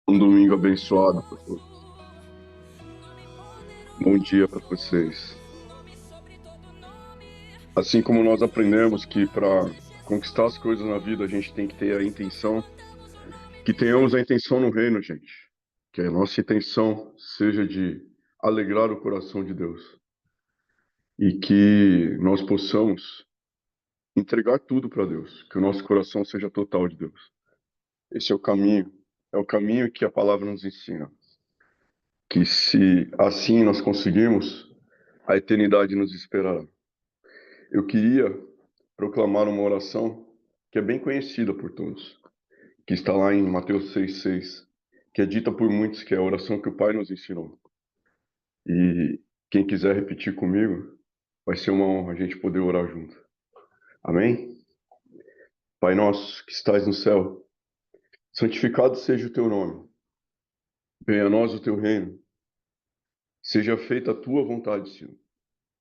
Um domingo abençoado para todos. Bom dia para vocês. Assim como nós aprendemos que para conquistar as coisas na vida a gente tem que ter a intenção, que tenhamos a intenção no reino, gente. Que a nossa intenção seja de alegrar o coração de Deus e que nós possamos entregar tudo para Deus, que o nosso coração seja total de Deus. Esse é o caminho que a palavra nos ensina. Que se assim nós conseguirmos, a eternidade nos esperará. Eu queria proclamar uma oração que é bem conhecida por todos, que está lá em Mateus 6,6, que é dita por muitos, que é a oração que o Pai nos ensinou. E quem quiser repetir comigo, vai ser uma honra a gente poder orar junto. Amém? Pai nosso que estais no céu, santificado seja o teu nome. Venha a nós o teu reino. Seja feita a tua vontade, Senhor,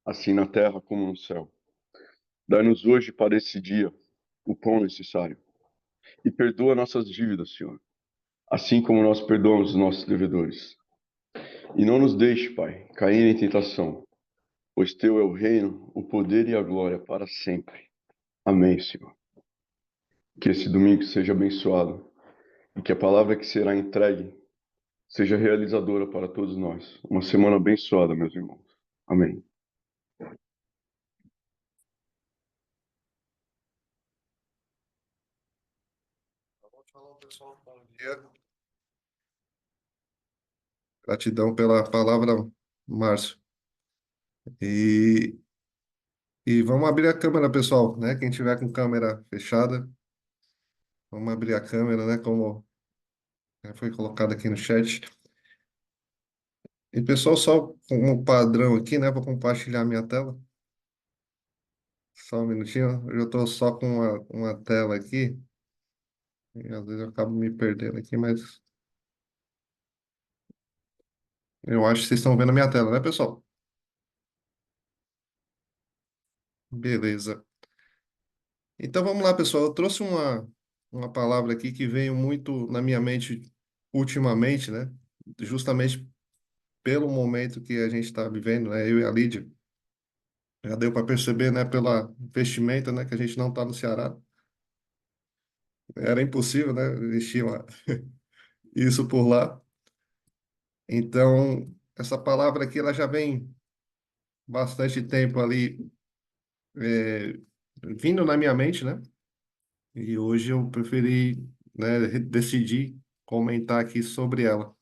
assim na terra como no céu. Dai-nos hoje para esse dia o pão necessário. E perdoa nossas dívidas, Senhor, assim como nós perdoamos os nossos devedores. E não nos deixe, Pai, cair em tentação, pois teu é o reino, o poder e a glória para sempre. Amém, Senhor. Que esse domingo seja abençoado e que a palavra que será entregue seja realizadora para todos nós. Uma semana abençoada, meus irmãos. Amém. Shalom, pessoal. Bom dia. Gratidão pela palavra, Márcio. E, e vamos abrir a câmera, pessoal, né? Quem tiver com câmera fechada, vamos abrir a câmera, né? Como foi colocado aqui no chat. E, pessoal, só como padrão aqui, né? Vou compartilhar minha tela. Só um minutinho. Eu estou só com uma tela aqui. E às vezes eu acabo me perdendo aqui, mas eu acho que vocês estão vendo a minha tela, né, pessoal? Beleza. Então vamos lá, pessoal. Eu trouxe uma palavra aqui que veio muito na minha mente ultimamente, né? Justamente pelo momento que a gente está vivendo, né? Eu e a Lídia. Já deu para perceber, né? Pela vestimenta, né? Que a gente não está no Ceará. Era impossível, né? Vestir isso por lá. Então, essa palavra aqui, ela já vem bastante tempo ali é, vindo na minha mente, né? E hoje eu preferi, né? Decidir comentar aqui sobre ela.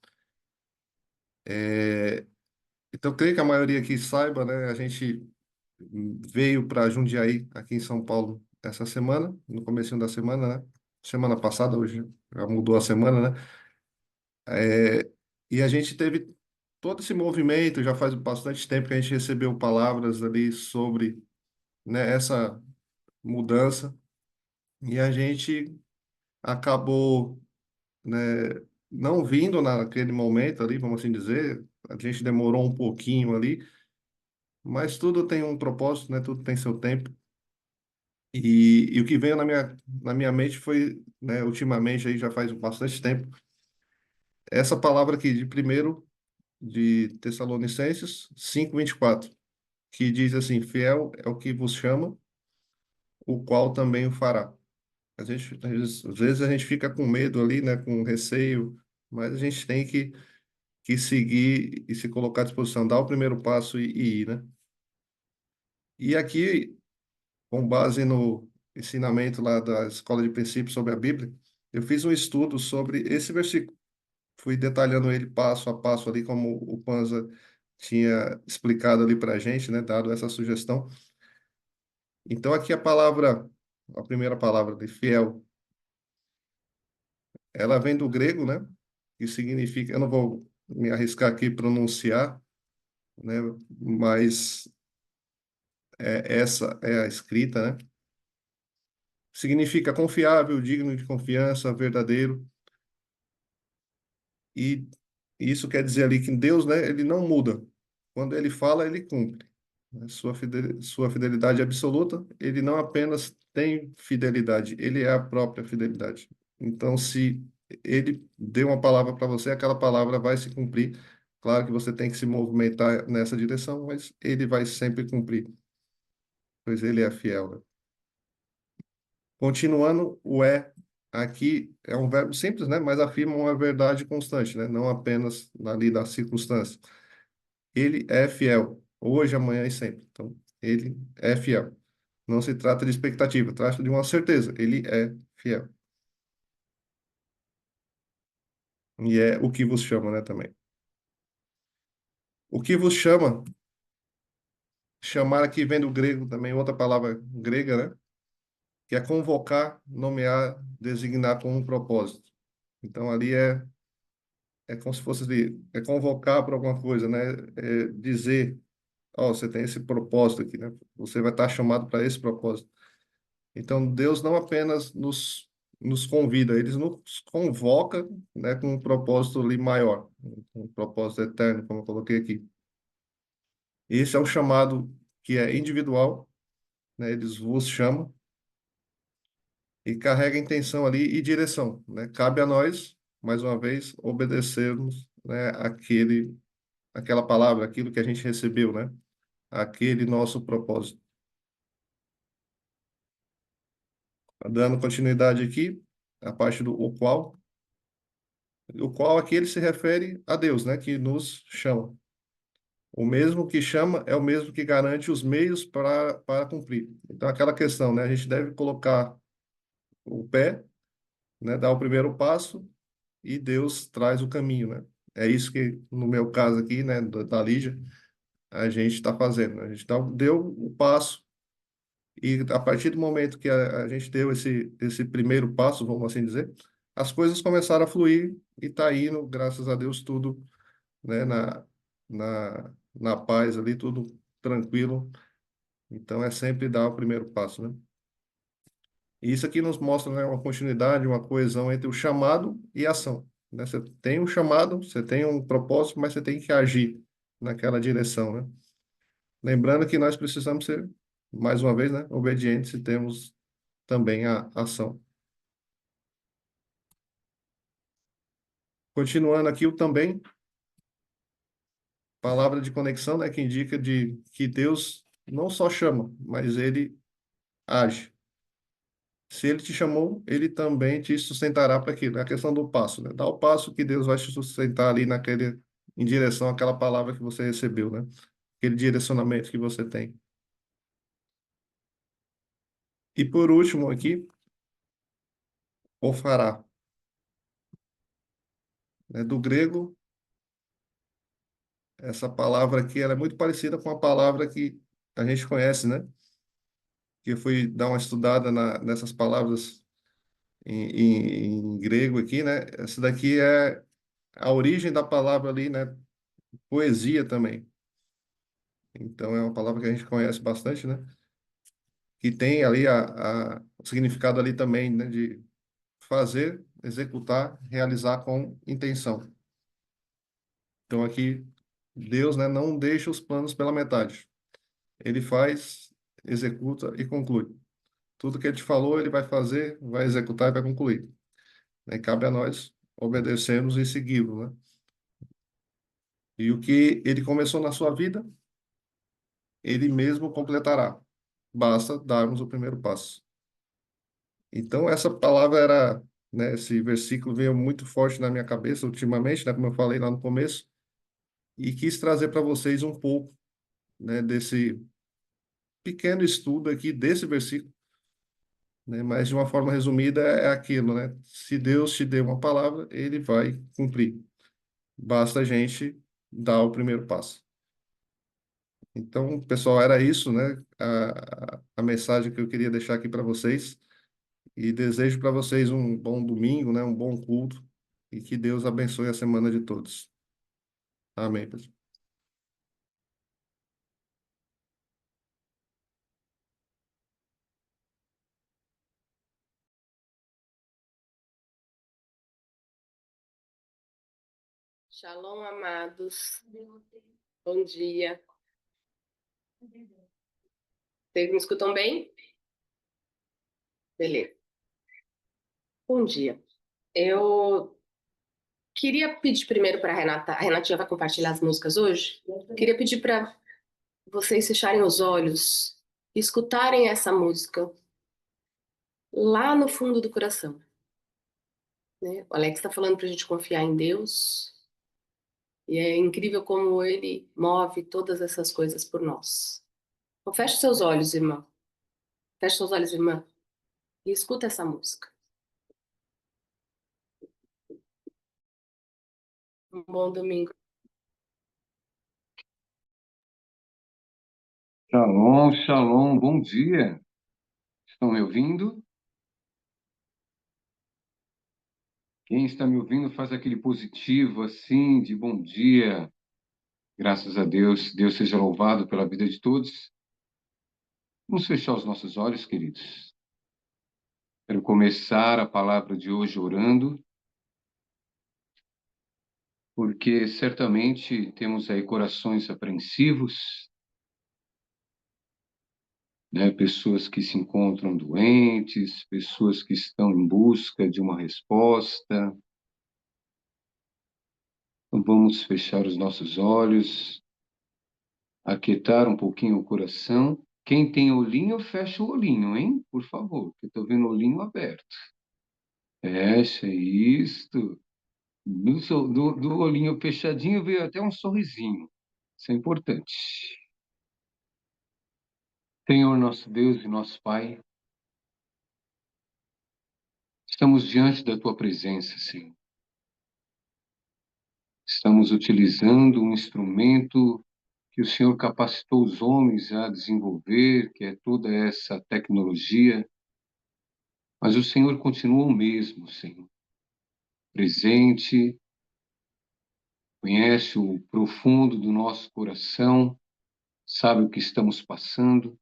Então, eu creio que a maioria aqui saiba, né? A gente veio para Jundiaí, aqui em São Paulo, essa semana, no comecinho da semana, né? Semana passada, hoje já mudou a semana, né? É, e a gente teve todo esse movimento, já faz bastante tempo que a gente recebeu palavras ali sobre, né, essa mudança, e a gente acabou, né, não vindo naquele momento ali, vamos assim dizer, a gente demorou um pouquinho ali, mas tudo tem um propósito, né? Tudo tem seu tempo. E o que veio na minha mente foi, né, ultimamente, aí já faz bastante tempo, essa palavra aqui de primeiro de Tessalonicenses 5:24, que diz assim: Fiel é o que vos chama, o qual também o fará. Às vezes a gente fica com medo ali, né, com receio, mas a gente tem que seguir e se colocar à disposição, dar o primeiro passo e ir, né? E aqui, com base no ensinamento lá da Escola de Princípios sobre a Bíblia, eu fiz um estudo sobre esse versículo. Fui detalhando ele passo a passo ali, como o Panza tinha explicado ali para a gente, né, dado essa sugestão. Então, aqui a primeira palavra de fiel, ela vem do grego, né, que significa, eu não vou me arriscar aqui pronunciar, né, mas essa é a escrita, né? Significa confiável, digno de confiança, verdadeiro. E isso quer dizer ali que Deus, né, ele não muda. Quando ele fala, ele cumpre. Né? Sua fidelidade é absoluta, ele não apenas tem fidelidade, ele é a própria fidelidade. Então, se ele deu uma palavra para você, aquela palavra vai se cumprir. Claro que você tem que se movimentar nessa direção, mas ele vai sempre cumprir, pois ele é fiel, né? Continuando, o é aqui é um verbo simples, né? Mas afirma uma verdade constante, né? Não apenas ali da circunstância. Ele é fiel, hoje, amanhã e sempre. Então, ele é fiel. Não se trata de expectativa, trata de uma certeza. Ele é fiel. E é o que vos chama, né, também. O que vos chama, chamar aqui vem do grego também, outra palavra grega, né? Que é convocar, nomear, designar com um propósito. Então, ali é como se fosse é convocar para alguma coisa, né? É dizer, ó, você tem esse propósito aqui, né? Você vai estar chamado para esse propósito. Então, Deus não apenas nos convida, ele nos convoca, né, com um propósito ali maior, um propósito eterno, como eu coloquei aqui. Esse é um chamado que é individual, né? Eles vos chamam e carrega intenção ali e direção, né? Cabe a nós, mais uma vez, obedecermos, né, aquela palavra, aquilo que a gente recebeu, né? Aquele nosso propósito. Dando continuidade aqui, a parte do o qual aqui ele se refere a Deus, né? Que nos chama. O mesmo que chama é o mesmo que garante os meios para cumprir. Então, aquela questão, né? A gente deve colocar o pé, né? Dar o primeiro passo e Deus traz o caminho, né? É isso que, no meu caso aqui, né? Da Lígia, a gente está fazendo, né? A gente deu o passo. E a partir do momento que a gente deu esse primeiro passo, vamos assim dizer, as coisas começaram a fluir e está indo, graças a Deus, tudo, né, na paz ali, tudo tranquilo. Então é sempre dar o primeiro passo, né? E isso aqui nos mostra, né, uma continuidade, uma coesão entre o chamado e a ação, né? Você tem um chamado, você tem um propósito, mas você tem que agir naquela direção, né? Lembrando que nós precisamos ser, mais uma vez, né, obedientes e temos também a ação. Continuando aqui, o também, palavra de conexão, né, que indica de que Deus não só chama, mas ele age. Se ele te chamou, ele também te sustentará para aquilo. É a questão do passo, né? Dá o passo que Deus vai te sustentar ali em direção àquela palavra que você recebeu, né? Aquele direcionamento que você tem. E por último aqui, o fará, né? Do grego, essa palavra aqui, ela é muito parecida com a palavra que a gente conhece, né? Que eu fui dar uma estudada nessas palavras em grego aqui, né? Essa daqui é a origem da palavra ali, né? Poesia também. Então é uma palavra que a gente conhece bastante, né? Que tem ali o significado ali também, né? De fazer, executar, realizar com intenção. Então aqui Deus, né? Não deixa os planos pela metade. Ele faz, executa e conclui. Tudo que ele te falou, ele vai fazer, vai executar e vai concluir. Né? Cabe a nós obedecermos e segui-lo, né? E o que ele começou na sua vida, ele mesmo completará. Basta darmos o primeiro passo. Então, essa palavra era, né, esse versículo veio muito forte na minha cabeça ultimamente, né, como eu falei lá no começo, e quis trazer para vocês um pouco, né, desse pequeno estudo aqui desse versículo, né, mas de uma forma resumida é aquilo, né? Se Deus te deu uma palavra, ele vai cumprir. Basta a gente dar o primeiro passo. Então, pessoal, era isso, né? A mensagem que eu queria deixar aqui para vocês. E desejo para vocês um bom domingo, né? Um bom culto. E que Deus abençoe a semana de todos. Amém, pessoal. Shalom, amados. Bom dia. Vocês me escutam bem? Beleza. Bom dia. Eu queria pedir primeiro para a Renatinha vai compartilhar as músicas hoje. Queria pedir para vocês fecharem os olhos e escutarem essa música lá no fundo do coração, né? O Alex está falando para a gente confiar em Deus e é incrível como Ele move todas essas coisas por nós. Então feche seus olhos, irmã. Feche seus olhos, irmã, e escuta essa música. Um bom domingo. Shalom, shalom, bom dia. Estão me ouvindo? Quem está me ouvindo faz aquele positivo assim, de bom dia. Graças a Deus, Deus seja louvado pela vida de todos. Vamos fechar os nossos olhos, queridos. Quero começar a palavra de hoje orando, porque certamente temos aí corações apreensivos, né? Pessoas que se encontram doentes, pessoas que estão em busca de uma resposta. Então vamos fechar os nossos olhos, aquietar um pouquinho o coração. Quem tem olhinho, fecha o olhinho, hein? Por favor, que eu estou vendo o olhinho aberto. Fecha isto. Do olhinho fechadinho veio até um sorrisinho. Isso é importante. Senhor, nosso Deus e nosso Pai, estamos diante da Tua presença, Senhor. Estamos utilizando um instrumento que o Senhor capacitou os homens a desenvolver, que é toda essa tecnologia. Mas o Senhor continua o mesmo, Senhor. Presente, conhece o profundo do nosso coração, sabe o que estamos passando.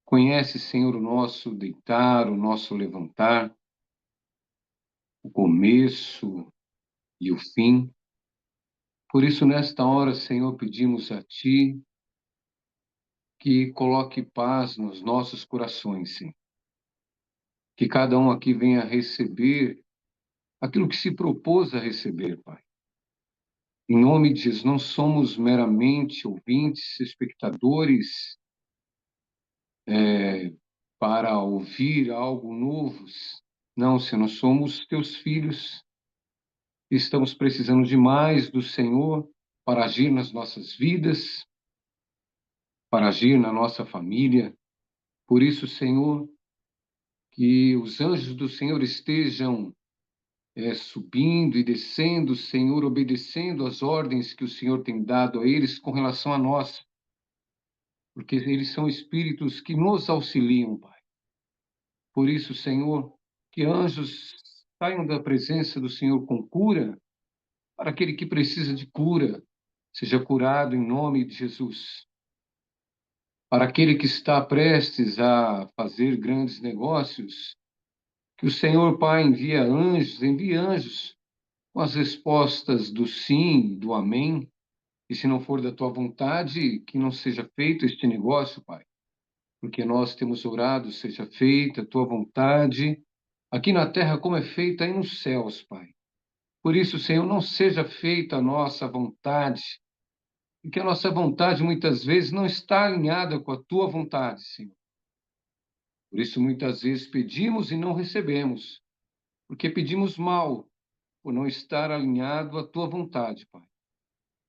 Conhece, Senhor, o nosso deitar, o nosso levantar, o começo e o fim. Por isso, nesta hora, Senhor, pedimos a Ti que coloque paz nos nossos corações, Senhor. Que cada um aqui venha receber aquilo que se propôs a receber, Pai. Em nome de Jesus, não somos meramente ouvintes, espectadores, para ouvir algo novo. Não, Senhor, nós somos teus filhos. Estamos precisando de mais do Senhor para agir nas nossas vidas, para agir na nossa família. Por isso, Senhor, que os anjos do Senhor estejam subindo e descendo, Senhor, obedecendo às ordens que o Senhor tem dado a eles com relação a nós, porque eles são espíritos que nos auxiliam, Pai. Por isso, Senhor, que anjos saiam da presença do Senhor com cura, para aquele que precisa de cura, seja curado em nome de Jesus. Para aquele que está prestes a fazer grandes negócios, que o Senhor, Pai, envie anjos com as respostas do sim, do amém, e se não for da tua vontade, que não seja feito este negócio, Pai, porque nós temos orado, seja feita a tua vontade, aqui na terra como é feita aí nos céus, Pai. Por isso, Senhor, não seja feita a nossa vontade, porque a nossa vontade muitas vezes não está alinhada com a tua vontade, Senhor. Por isso, muitas vezes pedimos e não recebemos, porque pedimos mal, por não estar alinhado à tua vontade, Pai.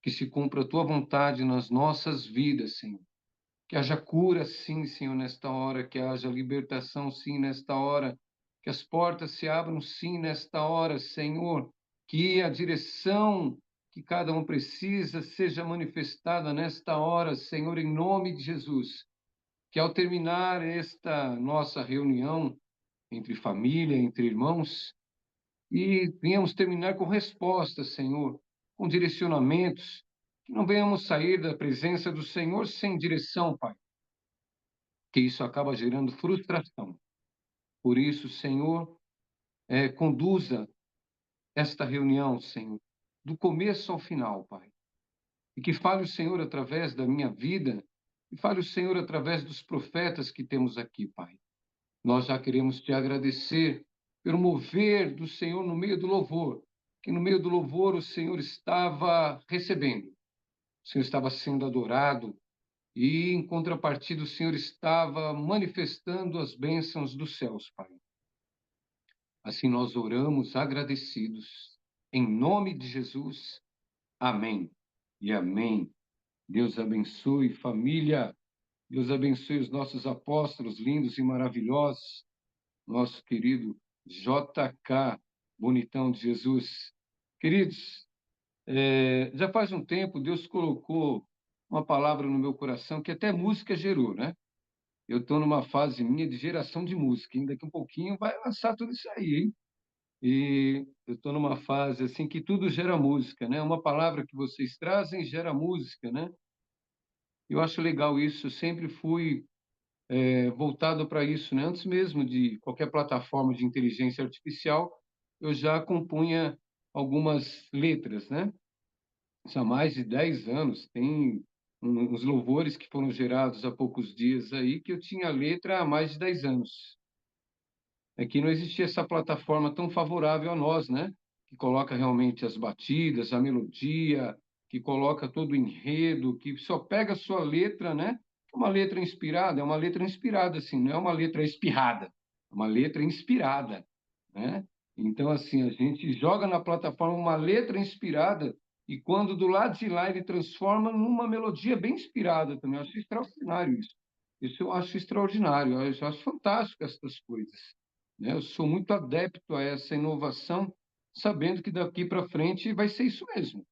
Que se cumpra a tua vontade nas nossas vidas, Senhor. Que haja cura, sim, Senhor, nesta hora, que haja libertação, sim, nesta hora, que as portas se abram, sim, nesta hora, Senhor, que a direção que cada um precisa seja manifestada nesta hora, Senhor, em nome de Jesus. Que ao terminar esta nossa reunião entre família, entre irmãos, e venhamos terminar com respostas, Senhor, com direcionamentos, que não venhamos sair da presença do Senhor sem direção, Pai, que isso acaba gerando frustração. Por isso, Senhor, conduza esta reunião, Senhor, do começo ao final, Pai, e que fale o Senhor através da minha vida, e fale o Senhor através dos profetas que temos aqui, Pai. Nós já queremos te agradecer pelo mover do Senhor no meio do louvor, que no meio do louvor o Senhor estava recebendo, o Senhor estava sendo adorado, e, em contrapartida, o Senhor estava manifestando as bênçãos dos céus, Pai. Assim nós oramos agradecidos, em nome de Jesus. Amém e amém. Deus abençoe, família. Deus abençoe os nossos apóstolos lindos e maravilhosos. Nosso querido JK, bonitão de Jesus. Queridos, já faz um tempo Deus colocou uma palavra no meu coração que até música gerou, né? Eu estou numa fase minha de geração de música, ainda daqui um pouquinho vai lançar tudo isso aí, hein? E eu estou numa fase assim que tudo gera música, né? Uma palavra que vocês trazem gera música, né? Eu acho legal isso, eu sempre fui voltado para isso, né? Antes mesmo de qualquer plataforma de inteligência artificial, eu já compunha algumas letras, né? Isso há mais de 10 anos. Tem uns louvores que foram gerados há poucos dias aí que eu tinha a letra há mais de 10 anos. É que não existia essa plataforma tão favorável a nós, né? Que coloca realmente as batidas, a melodia, que coloca todo o enredo, que só pega a sua letra, né? Uma letra inspirada, é uma letra inspirada, assim, não é uma letra espirrada, é uma letra inspirada, né? Então, assim, a gente joga na plataforma uma letra inspirada e quando do lado de lá ele transforma numa melodia bem inspirada também. Eu acho extraordinário isso. Isso eu acho extraordinário, eu acho fantástico essas coisas, né? Eu sou muito adepto a essa inovação, sabendo que daqui para frente vai ser isso mesmo,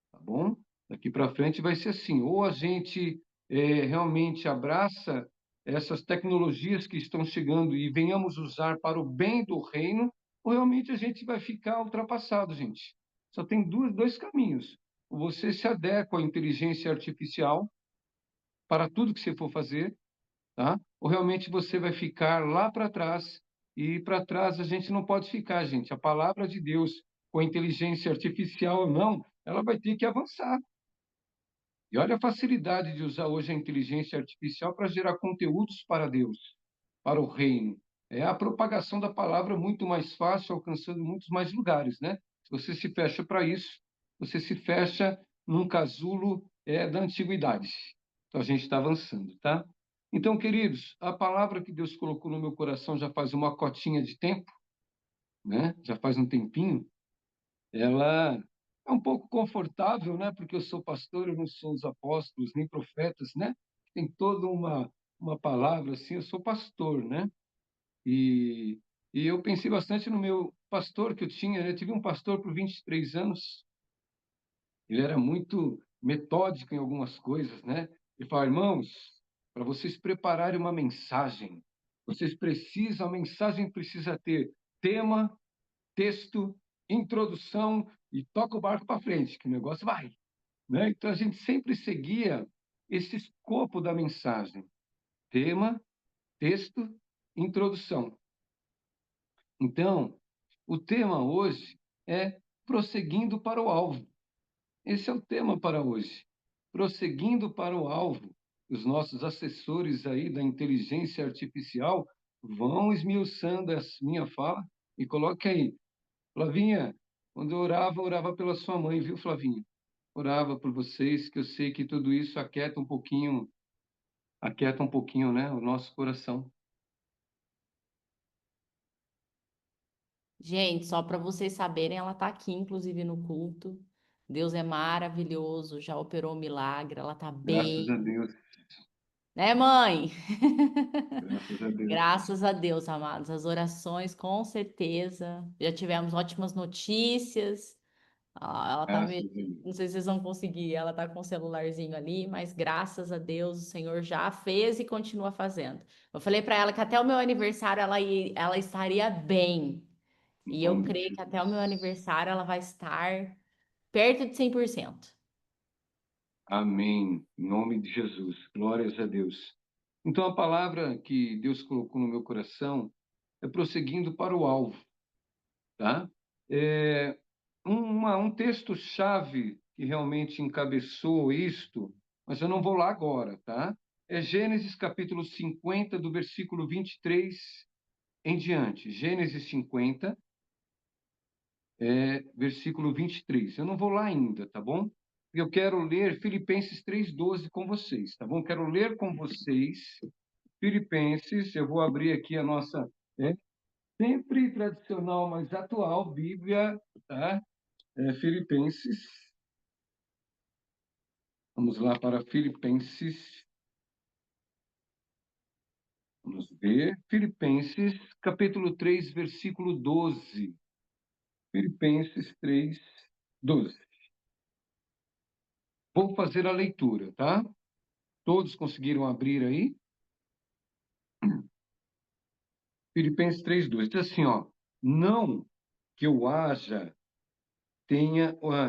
tá bom? Daqui para frente vai ser assim, ou a gente realmente abraça essas tecnologias que estão chegando e venhamos usar para o bem do reino, ou realmente a gente vai ficar ultrapassado, gente. Só tem dois caminhos. Ou você se adequa à inteligência artificial para tudo que você for fazer, tá? Ou realmente você vai ficar lá para trás, e para trás a gente não pode ficar, gente. A palavra de Deus, com a inteligência artificial ou não, ela vai ter que avançar. E olha a facilidade de usar hoje a inteligência artificial para gerar conteúdos para Deus, para o reino. É a propagação da palavra muito mais fácil, alcançando muitos mais lugares, né? Se você se fecha para isso, você se fecha num casulo da antiguidade. Então a gente está avançando, tá? Então, queridos, a palavra que Deus colocou no meu coração já faz uma cotinha de tempo, né? Já faz um tempinho. Ela é um pouco confortável, né? Porque eu sou pastor, eu não sou os apóstolos nem profetas, né? Tem toda uma palavra assim, eu sou pastor, né? E, e eu pensei bastante no meu pastor que eu tinha, né? Eu tive um pastor por 23 anos. Ele era muito metódico em algumas coisas, né? Ele falava, irmãos, para vocês prepararem uma mensagem, vocês precisam, a mensagem precisa ter tema, texto, introdução e toca o barco para frente, que o negócio vai, né? Então a gente sempre seguia esse escopo da mensagem: tema, texto, introdução. Então, o tema hoje é prosseguindo para o alvo. Esse é o tema para hoje. Prosseguindo para o alvo. Os nossos assessores aí da inteligência artificial vão esmiuçando essa minha fala e coloque aí. Flavinha, quando eu orava pela sua mãe, viu, Flavinha? Orava por vocês, que eu sei que tudo isso aquieta um pouquinho, né, o nosso coração. Gente, só para vocês saberem, ela está aqui, inclusive, no culto. Deus é maravilhoso, já operou um milagre, ela está Graças a bem, Deus, né, mãe? graças a Deus, Graças a Deus, amados. As orações, com certeza. Já tivemos ótimas notícias. Ah, ela tá graças a me... Deus. Não sei se vocês vão conseguir. Ela tá com o celularzinho ali, mas graças a Deus o Senhor já fez e continua fazendo. Eu falei para ela que até o meu aniversário ela estaria bem. Em E eu nome de creio que até o meu Jesus. aniversário ela vai estar perto de 100%. Amém. Em nome de Jesus. Glórias a Deus. Então, a palavra que Deus colocou no meu coração é prosseguindo para o alvo, tá? É um texto-chave que realmente encabeçou isto, mas eu não vou lá agora, tá? É Gênesis capítulo 50, do versículo 23 em diante. Gênesis 50, versículo 23. Eu não vou lá ainda, tá bom? Eu quero ler Filipenses 3:12 com vocês, tá bom? Quero ler com vocês Filipenses. Eu vou abrir aqui a nossa, sempre tradicional, mas atual Bíblia, tá? Filipenses. Vamos lá para Filipenses. Vamos ver. Filipenses, capítulo 3, versículo 12. Filipenses 3, 12. Vou fazer a leitura, tá? Todos conseguiram abrir aí? Filipenses 3, 12. Diz assim, ó. Não que eu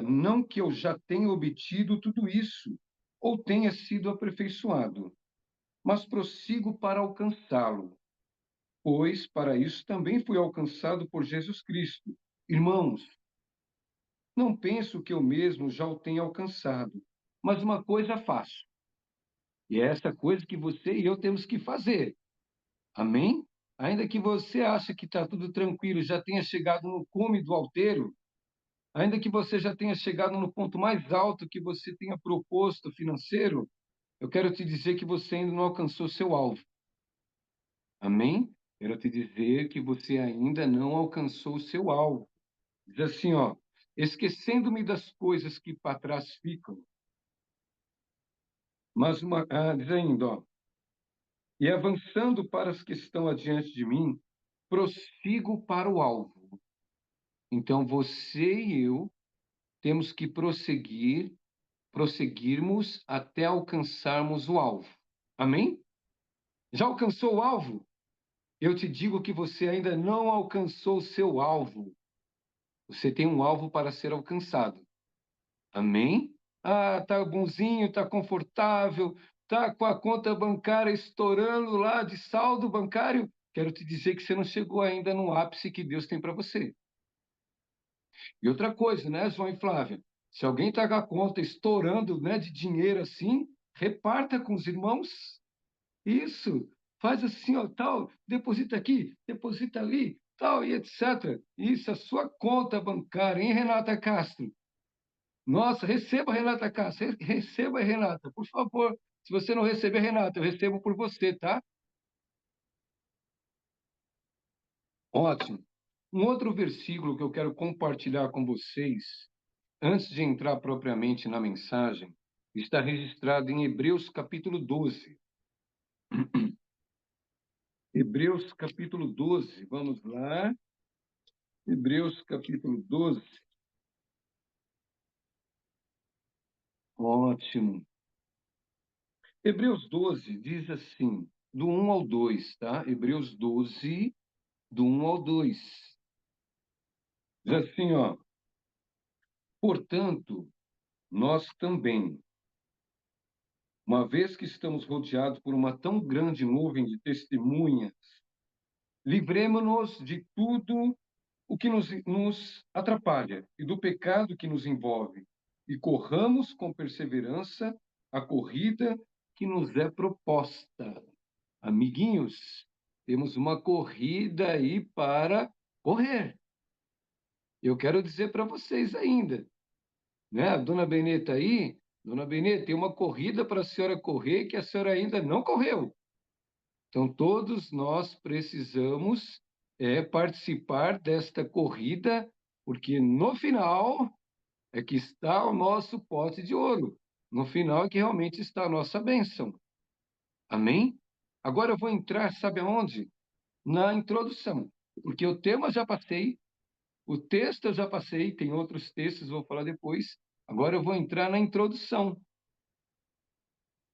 não que eu já tenha obtido tudo isso, ou tenha sido aperfeiçoado, mas prossigo para alcançá-lo, pois para isso também fui alcançado por Jesus Cristo. Irmãos, não penso que eu mesmo já o tenha alcançado, mas uma coisa faço, e é essa coisa que você e eu temos que fazer. Amém? Ainda que você ache que está tudo tranquilo, já tenha chegado no cume do outeiro, ainda que você já tenha chegado no ponto mais alto que você tenha proposto financeiro, eu quero te dizer que você ainda não alcançou seu alvo. Amém? Quero te dizer que você ainda não alcançou o seu alvo. Diz assim, ó, esquecendo-me das coisas que para trás ficam. Diz ainda, ó, e avançando para as que estão adiante de mim, prossigo para o alvo. Então, você e eu temos que prosseguirmos até alcançarmos o alvo. Amém? Já alcançou o alvo? Eu te digo que você ainda não alcançou o seu alvo. Você tem um alvo para ser alcançado. Amém? Ah, tá bonzinho, tá confortável, tá com a conta bancária estourando lá de saldo bancário. Quero te dizer que você não chegou ainda no ápice que Deus tem para você. E outra coisa, né, João e Flávia? Se alguém está com a conta estourando, né, de dinheiro assim, reparta com os irmãos. Isso. Faz assim, ó, tal, deposita aqui, deposita ali, tal, e etc. Isso, a sua conta bancária, hein, Renata Castro? Nossa, receba, Renata Castro, receba, Renata, por favor. Se você não receber, Renata, eu recebo por você, tá? Ótimo. Um outro versículo que eu quero compartilhar com vocês, antes de entrar propriamente na mensagem, está registrado em Hebreus capítulo 12. Hebreus capítulo 12, vamos lá. Hebreus capítulo 12. Ótimo. Hebreus 12 diz assim, do 1 ao 2, tá? Hebreus 12, do 1 ao 2. Diz assim, ó. Portanto, nós também, uma vez que estamos rodeados por uma tão grande nuvem de testemunhas, livremo-nos de tudo o que nos atrapalha e do pecado que nos envolve, e corramos com perseverança a corrida que nos é proposta. Amiguinhos, temos uma corrida aí para correr. Eu quero dizer para vocês ainda, né? A dona Beneta aí, dona Beneta, tem uma corrida para a senhora correr que a senhora ainda não correu. Então, todos nós precisamos participar desta corrida, porque no final é que está o nosso pote de ouro. No final é que realmente está a nossa bênção. Amém? Agora eu vou entrar, sabe aonde? Na introdução, porque o tema eu já passei, o texto eu já passei, tem outros textos, vou falar depois. Agora eu vou entrar na introdução.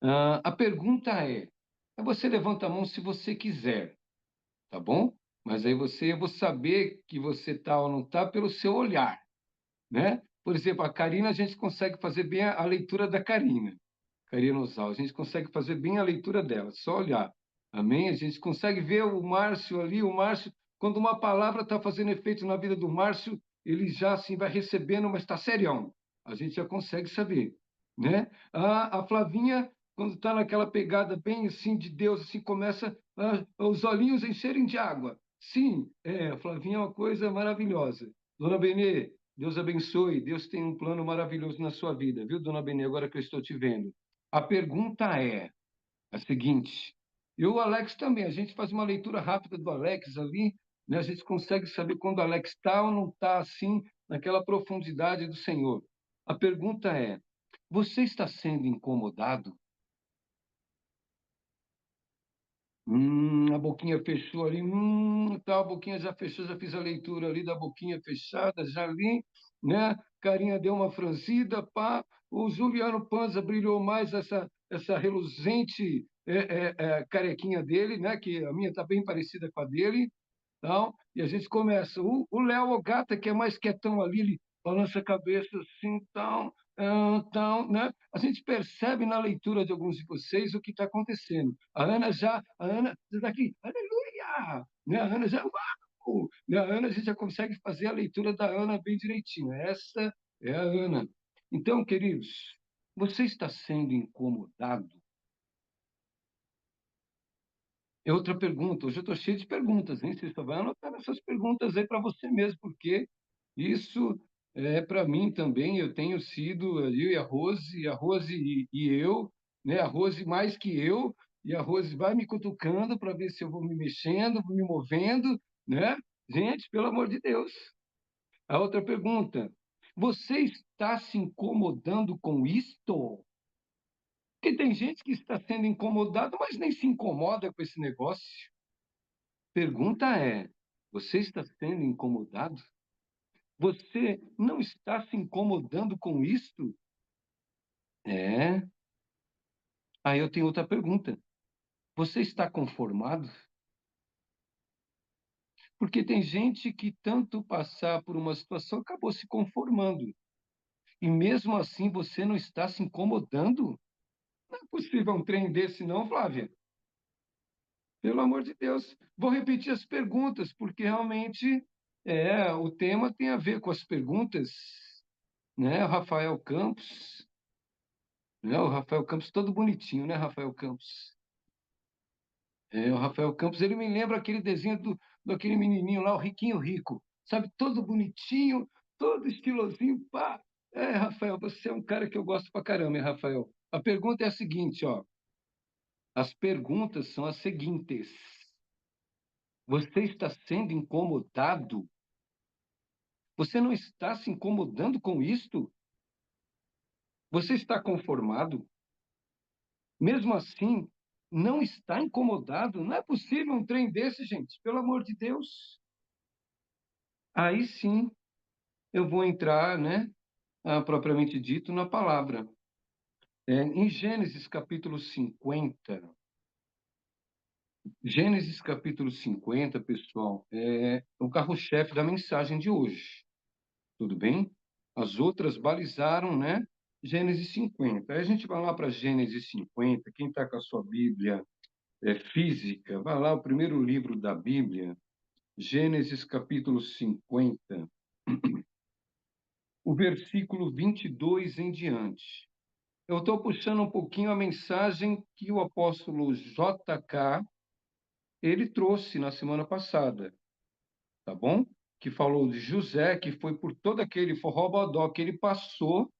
A pergunta é: você levanta a mão se você quiser, tá bom? Mas aí eu vou saber que você está ou não está pelo seu olhar, né? Por exemplo, a Karina, a gente consegue fazer bem a leitura da Karina. Karina Osal, a gente consegue fazer bem a leitura dela, só olhar. Amém? A gente consegue ver o Márcio ali, o Márcio, quando uma palavra está fazendo efeito na vida do Márcio, ele já assim vai recebendo, mas está serião. A gente já consegue saber, né? A Flavinha, quando está naquela pegada bem assim de Deus, assim começa os olhinhos encherem de água. Sim, Flavinha é uma coisa maravilhosa. Dona Benê, Deus abençoe. Deus tem um plano maravilhoso na sua vida, viu, Dona Benê, agora que eu estou te vendo. A pergunta é a seguinte, e o Alex também, a gente faz uma leitura rápida do Alex ali, né? A gente consegue saber quando o Alex está ou não está assim, naquela profundidade do Senhor. A pergunta é, você está sendo incomodado? A boquinha fechou ali, tá, a boquinha já fechou, já fiz a leitura ali da boquinha fechada, já li, né? Carinha deu uma franzida, pá. O Juliano Panza brilhou mais essa reluzente carequinha dele, né? Que a minha tá bem parecida com a dele, tal. E a gente começa. O Léo Ogata, que é mais quietão ali, ele balança a cabeça assim, tal, né? A gente percebe na leitura de alguns de vocês o que está acontecendo. A Ana está aqui, aleluia! Né? A Ana já, uau! Né? A Ana, a gente já consegue fazer a leitura da Ana bem direitinho. Essa é a Ana. Então, queridos, você está sendo incomodado? É outra pergunta. Hoje eu estou cheio de perguntas, hein? Você só vai anotar essas perguntas aí para você mesmo, porque isso é para mim também. Eu tenho sido, eu e a Rose e eu, né? A Rose mais que eu, e a Rose vai me cutucando para ver se eu vou me mexendo, me movendo, né? Gente, pelo amor de Deus. A outra pergunta. Você está se incomodando com isto? Porque tem gente que está sendo incomodado, mas nem se incomoda com esse negócio. Pergunta é: você está sendo incomodado? Você não está se incomodando com isto? É. Aí eu tenho outra pergunta. Você está conformado? Porque tem gente que tanto passar por uma situação acabou se conformando. E mesmo assim você não está se incomodando? Não é possível um trem desse, não, Flávia. Pelo amor de Deus. Vou repetir as perguntas, porque realmente o tema tem a ver com as perguntas, né? O Rafael Campos, né? O Rafael Campos todo bonitinho, né, Rafael Campos? O Rafael Campos, ele me lembra aquele desenho do aquele menininho lá, o Riquinho Rico, sabe? Todo bonitinho, todo estilosinho, pá. Rafael, você é um cara que eu gosto pra caramba, hein, Rafael? A pergunta é a seguinte, ó. As perguntas são as seguintes. Você está sendo incomodado? Você não está se incomodando com isto? Você está conformado? Mesmo assim, não está incomodado? Não é possível um trem desse, gente, pelo amor de Deus. Aí sim eu vou entrar, né, propriamente dito, na palavra. Em Gênesis capítulo 50, Gênesis capítulo 50, pessoal, é o carro-chefe da mensagem de hoje. Tudo bem? As outras balizaram, né? Gênesis 50. Aí a gente vai lá para Gênesis 50. Quem está com a sua Bíblia física, vai lá, o primeiro livro da Bíblia, Gênesis capítulo 50, o versículo 22 em diante. Eu estou puxando um pouquinho a mensagem que o apóstolo JK, ele trouxe na semana passada, tá bom? Que falou de José, que foi por todo aquele forró-bodó que ele passou,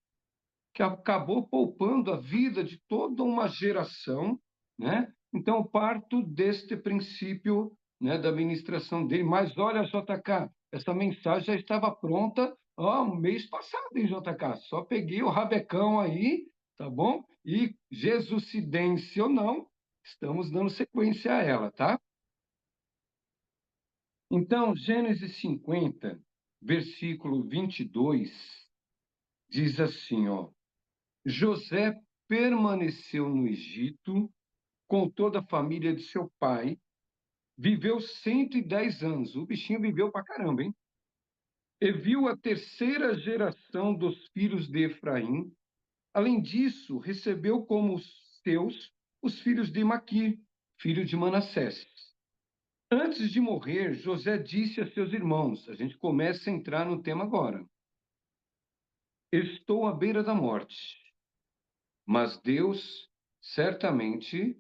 que acabou poupando a vida de toda uma geração, né? Então, eu parto deste princípio, né, da ministração dele. Mas olha, JK, essa mensagem já estava pronta um mês passado, hein, JK? Só peguei o rabecão aí, tá bom? E Jesucidência ou não, estamos dando sequência a ela, tá? Então, Gênesis 50, versículo 22, diz assim, ó. José permaneceu no Egito com toda a família de seu pai, viveu 110 anos. O bichinho viveu pra caramba, hein? E viu a terceira geração dos filhos de Efraim. Além disso, recebeu como seus os filhos de Maquir, filho de Manassés. Antes de morrer, José disse a seus irmãos, a gente começa a entrar no tema agora. Estou à beira da morte, mas Deus certamente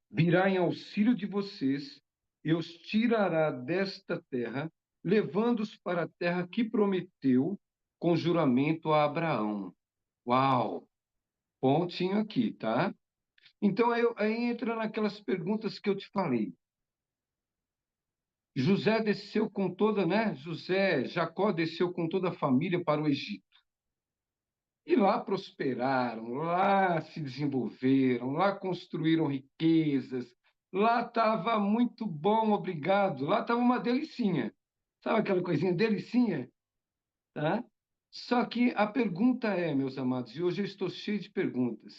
virá em auxílio de vocês e os tirará desta terra, levando-os para a terra que prometeu com juramento a Abraão. Uau! Pontinho aqui, tá? Então, aí entra naquelas perguntas que eu te falei. José desceu com toda, né? Jacó desceu com toda a família para o Egito. E lá prosperaram, lá se desenvolveram, lá construíram riquezas, lá estava muito bom, obrigado, lá estava uma delicinha. Sabe aquela coisinha delicinha? Tá? Só que a pergunta é, meus amados, e hoje eu estou cheio de perguntas.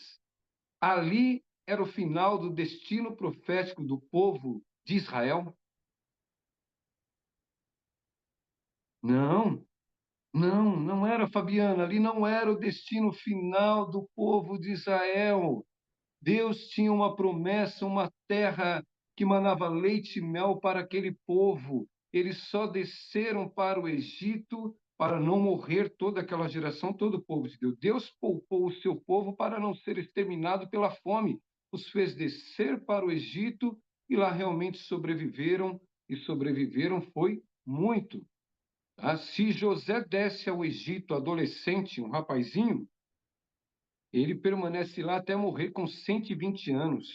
Ali era o final do destino profético do povo de Israel? Não, não era, Fabiana. Ali não era o destino final do povo de Israel. Deus tinha uma promessa, uma terra que manava leite e mel para aquele povo. Eles só desceram para o Egito para não morrer toda aquela geração, todo o povo de Deus. Deus poupou o seu povo para não ser exterminado pela fome. Os fez descer para o Egito e lá realmente sobreviveram, e sobreviveram foi muito. Se José desce ao Egito, adolescente, um rapazinho, ele permanece lá até morrer com 120 anos.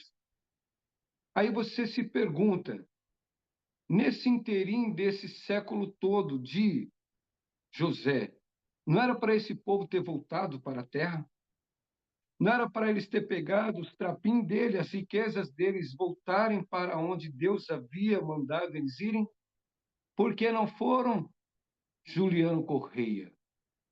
Aí você se pergunta, nesse interim desse século todo de José, não era para esse povo ter voltado para a terra? Não era para eles ter pegado os trapinhos dele, as riquezas deles, voltarem para onde Deus havia mandado eles irem? Por que não foram? Juliano Correia.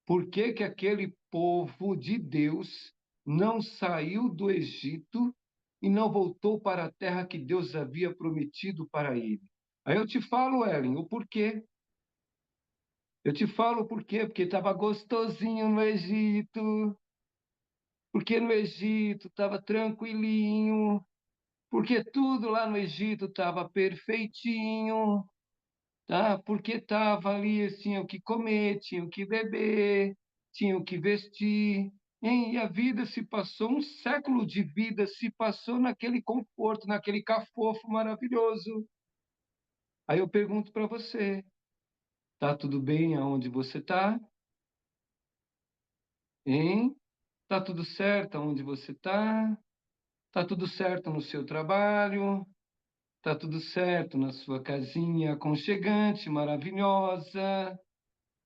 Por que que aquele povo de Deus não saiu do Egito e não voltou para a terra que Deus havia prometido para ele? Aí eu te falo, Ellen, o porquê. Eu te falo o porquê, porque estava gostosinho no Egito, porque no Egito estava tranquilinho, porque tudo lá no Egito estava perfeitinho, tá? Porque estava ali, eles tinham que comer, tinham que beber, tinham que vestir, hein? E a vida se passou, um século de vida se passou naquele conforto, naquele cafofo maravilhoso. Aí eu pergunto para você, tá tudo bem aonde você está? Hein? Tá tudo certo aonde você está? Tá tudo certo no seu trabalho? Tá tudo certo na sua casinha aconchegante, maravilhosa?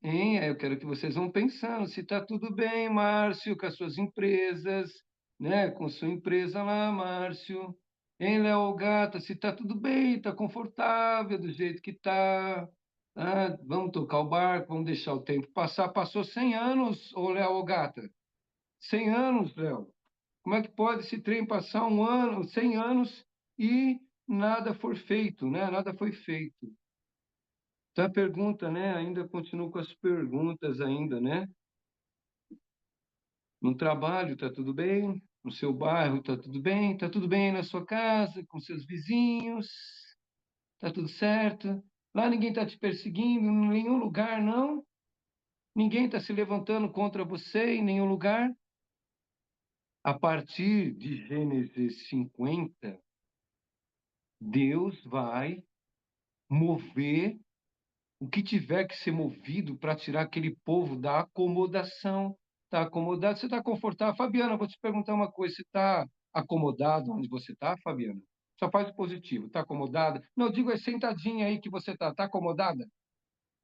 Hein? Aí eu quero que vocês vão pensando se está tudo bem, Márcio, com as suas empresas, né? Com sua empresa lá, Márcio. Hein, Léo Gata, se está tudo bem, está confortável do jeito que está. Ah, vamos tocar o barco, vamos deixar o tempo passar. Passou 100 anos, ô Léo Gata. 100 anos, Léo. Como é que pode esse trem passar 1 ano, 100 anos e nada for feito, né? Nada foi feito. Então a pergunta, né? Ainda continuo com as perguntas ainda, né? No trabalho está tudo bem? No seu bairro está tudo bem? Está tudo bem na sua casa, com seus vizinhos? Está tudo certo? Lá ninguém está te perseguindo em nenhum lugar, não? Ninguém está se levantando contra você em nenhum lugar? A partir de Gênesis 50, Deus vai mover o que tiver que ser movido para tirar aquele povo da acomodação. Está acomodado? Você está confortável? Fabiana, vou te perguntar uma coisa. Você está acomodado onde você está, Fabiana? Só faz o positivo. Está acomodada? Não, eu digo é sentadinha aí que você está. Está acomodada?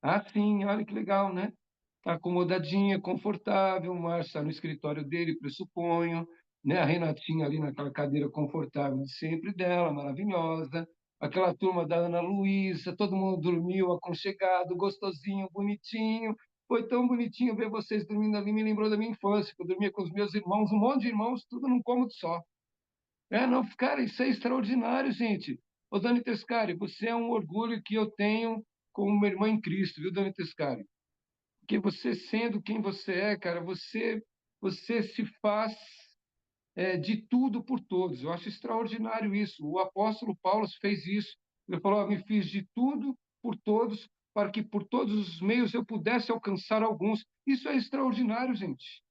Ah, sim. Olha que legal, né? Está acomodadinha, confortável. O Márcio está no escritório dele, pressuponho. Né? A Renatinha ali naquela cadeira confortável de sempre dela, maravilhosa. Aquela turma da Ana Luísa, todo mundo dormiu aconchegado, gostosinho, bonitinho. Foi tão bonitinho ver vocês dormindo ali, me lembrou da minha infância, que eu dormia com os meus irmãos, um monte de irmãos, tudo num cômodo só. Não, cara, isso é extraordinário, gente. Ô, Dani Tescari, você é um orgulho que eu tenho como uma irmã em Cristo, viu, Dani Tescari? Porque você sendo quem você é, cara, você se faz de tudo por todos. Eu acho extraordinário isso. O apóstolo Paulo fez isso. Ele falou: me fiz de tudo por todos, para que por todos os meios eu pudesse alcançar alguns. Isso é extraordinário, gente.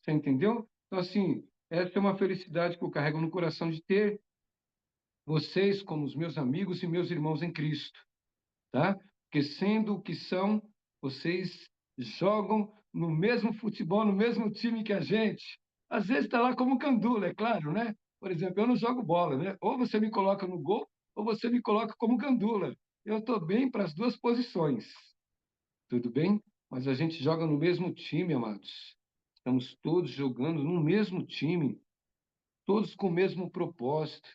Você entendeu? Então, assim, essa é uma felicidade que eu carrego no coração de ter vocês como os meus amigos e meus irmãos em Cristo, tá? Porque sendo o que são, vocês jogam no mesmo futebol, no mesmo time que a gente. Às vezes está lá como gandula, é claro, né? Por exemplo, eu não jogo bola, né? Ou você me coloca no gol, ou você me coloca como gandula. Eu estou bem para as duas posições, tudo bem? Mas a gente joga no mesmo time, amados. Estamos todos jogando no mesmo time, todos com o mesmo propósito.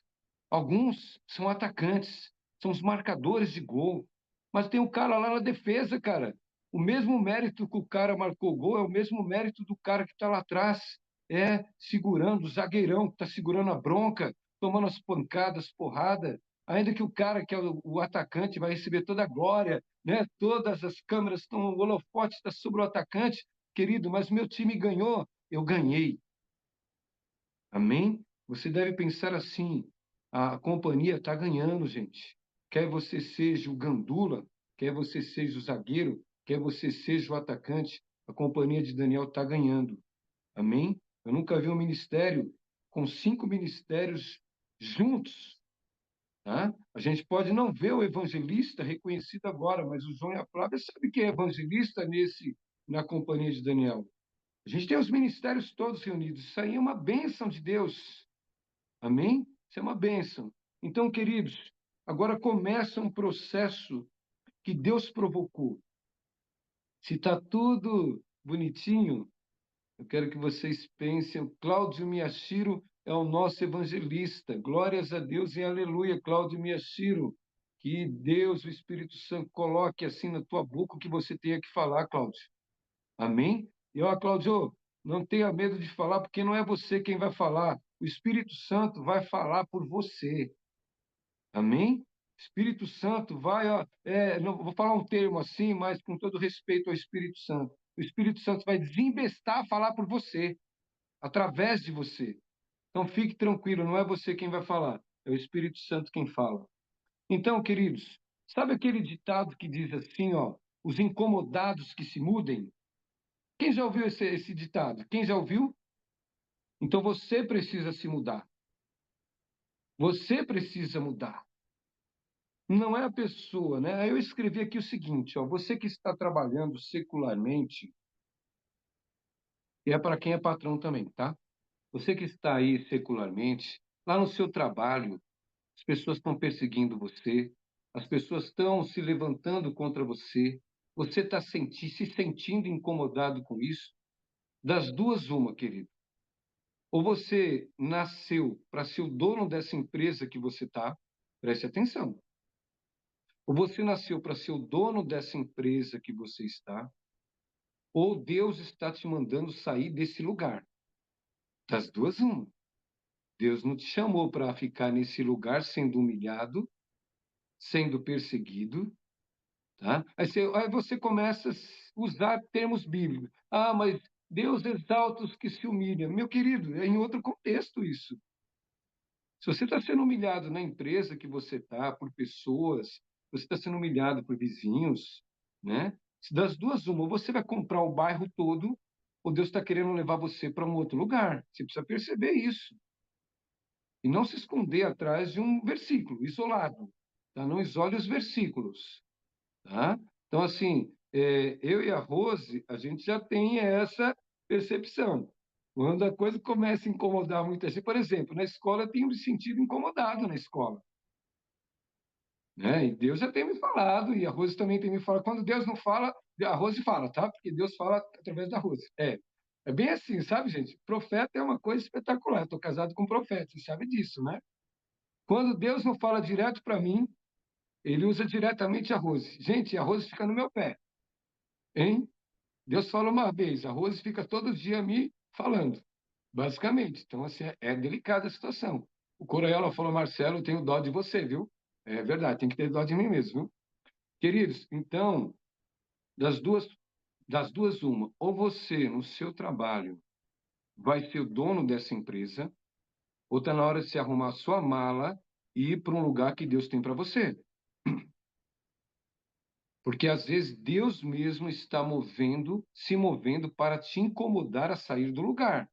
Alguns são atacantes, são os marcadores de gol, mas tem um cara lá na defesa, cara. O mesmo mérito que o cara marcou gol é o mesmo mérito do cara que está lá atrás, segurando, o zagueirão que está segurando a bronca, tomando as pancadas, porrada. Ainda que o cara que é o atacante vai receber toda a glória, né? Todas as câmeras estão, o holofote está sobre o atacante, querido, mas meu time ganhou, eu ganhei. Amém? Você deve pensar assim: a companhia está ganhando, gente. Quer você seja o gandula, quer você seja o zagueiro, quer você seja o atacante, a companhia de Daniel está ganhando. Amém? Eu nunca vi um ministério com 5 ministérios juntos. Tá? A gente pode não ver o evangelista reconhecido agora, mas o João e a Flávia sabem quem é evangelista na companhia de Daniel. A gente tem os ministérios todos reunidos. Isso aí é uma bênção de Deus. Amém? Isso é uma bênção. Então, queridos, agora começa um processo que Deus provocou. Se está tudo bonitinho, eu quero que vocês pensem, o Cláudio Miyashiro é o nosso evangelista. Glórias a Deus e aleluia, Cláudio Miyashiro. Que Deus, o Espírito Santo, coloque assim na tua boca o que você tenha que falar, Cláudio. Amém? E ó, Cláudio, não tenha medo de falar, porque não é você quem vai falar. O Espírito Santo vai falar por você. Amém? Espírito Santo vai, ó, não vou falar um termo assim, mas com todo respeito ao Espírito Santo. O Espírito Santo vai desembestar a falar por você, através de você. Então fique tranquilo, não é você quem vai falar, é o Espírito Santo quem fala. Então, queridos, sabe aquele ditado que diz assim, ó, os incomodados que se mudem? Quem já ouviu esse ditado? Quem já ouviu? Então você precisa se mudar. Você precisa mudar. Não é a pessoa, né? Eu escrevi aqui o seguinte, ó, você que está trabalhando secularmente, e é para quem é patrão também, tá? Você que está aí secularmente, lá no seu trabalho, as pessoas estão perseguindo você, as pessoas estão se levantando contra você, você está se sentindo incomodado com isso? Das duas, uma, querido. Ou você nasceu para ser o dono dessa empresa que você está, preste atenção. Ou você nasceu para ser o dono dessa empresa que você está, ou Deus está te mandando sair desse lugar. Das duas, uma. Deus não te chamou para ficar nesse lugar sendo humilhado, sendo perseguido, tá? Aí você começa a usar termos bíblicos. Ah, mas Deus exalta os que se humilham. Meu querido, é em outro contexto isso. Se você está sendo humilhado na empresa que você está, por pessoas, você está sendo humilhado por vizinhos, né? Das duas, uma, ou você vai comprar o bairro todo, ou Deus está querendo levar você para um outro lugar. Você precisa perceber isso. E não se esconder atrás de um versículo isolado. Tá? Não isole os versículos. Tá? Então, assim, eu e a Rose, a gente já tem essa percepção. Quando a coisa começa a incomodar muita gente, por exemplo, na escola eu tenho me sentido incomodado na escola. Né? E Deus já tem me falado, e a Rose também tem me falado. Quando Deus não fala, a Rose fala, tá? Porque Deus fala através da Rose. É bem assim, sabe, gente? Profeta é uma coisa espetacular. Estou casado com um profeta, você sabe disso, né? Quando Deus não fala direto para mim, ele usa diretamente a Rose. Gente, a Rose fica no meu pé, hein? Deus fala uma vez, a Rose fica todo dia me falando, basicamente. Então, assim, é delicada a situação. O Corolla falou, Marcelo, eu tenho dó de você, viu? É verdade, tem que ter dó de mim mesmo, viu? Queridos, então, das duas, uma. Ou você, no seu trabalho, vai ser o dono dessa empresa, ou está na hora de se arrumar a sua mala e ir para um lugar que Deus tem para você. Porque às vezes Deus mesmo está se movendo para te incomodar a sair do lugar.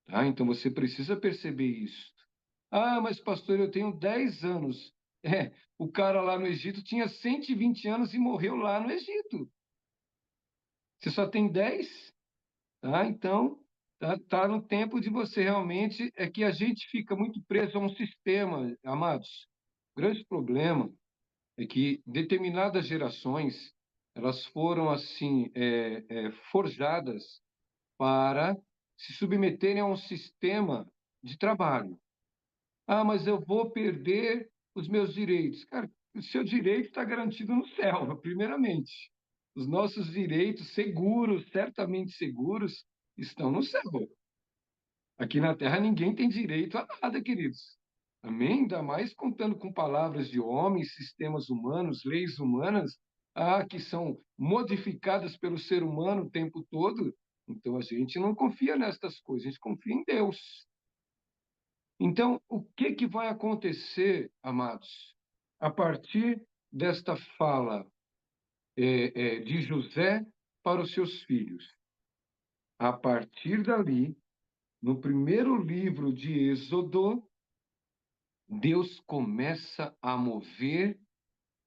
Tá? Então você precisa perceber isso. Ah, mas pastor, eu tenho 10 anos. É, o cara lá no Egito tinha 120 anos e morreu lá no Egito. Você só tem 10, tá? Então, tá no tempo de você realmente. É que a gente fica muito preso a um sistema, amados. O grande problema é que determinadas gerações elas foram assim forjadas para se submeterem a um sistema de trabalho. Ah, mas eu vou perder os meus direitos. Cara, o seu direito está garantido no céu, primeiramente. Os nossos direitos seguros, certamente seguros, estão no céu. Aqui na Terra ninguém tem direito a nada, queridos. Amém? Ainda mais contando com palavras de homens, sistemas humanos, leis humanas, que são modificadas pelo ser humano o tempo todo. Então a gente não confia nestas coisas, a gente confia em Deus. Então, o que que vai acontecer, amados, a partir desta fala de José para os seus filhos? A partir dali, no primeiro livro de Êxodo, Deus começa a mover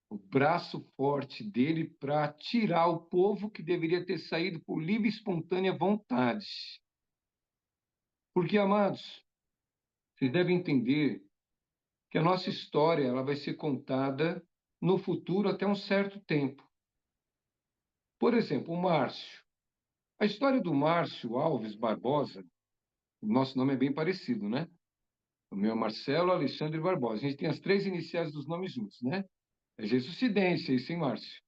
o braço forte dele para tirar o povo que deveria ter saído por livre e espontânea vontade. Porque, amados, vocês devem entender que a nossa história ela vai ser contada no futuro até um certo tempo. Por exemplo, o Márcio. A história do Márcio Alves Barbosa, o nosso nome é bem parecido, né? O meu é Marcelo Alexandre Barbosa. A gente tem as 3 iniciais dos nomes juntos, né? É Jesucidência, isso, hein, Márcio?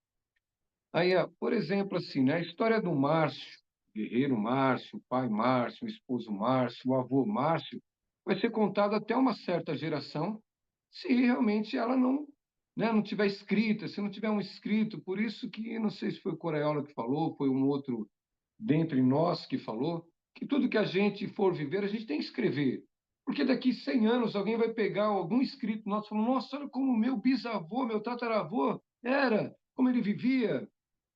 Aí, por exemplo, assim, né? A história do Márcio, guerreiro Márcio, pai Márcio, esposo Márcio, o avô Márcio, vai ser contado até uma certa geração, se realmente ela não, né, não tiver escrita, se não tiver um escrito. Por isso que, não sei se foi o Coraiola que falou, foi um outro dentre nós que falou, que tudo que a gente for viver, a gente tem que escrever. Porque daqui 100 anos alguém vai pegar algum escrito nosso e falar, nossa, olha como meu bisavô, meu tataravô era, como ele vivia.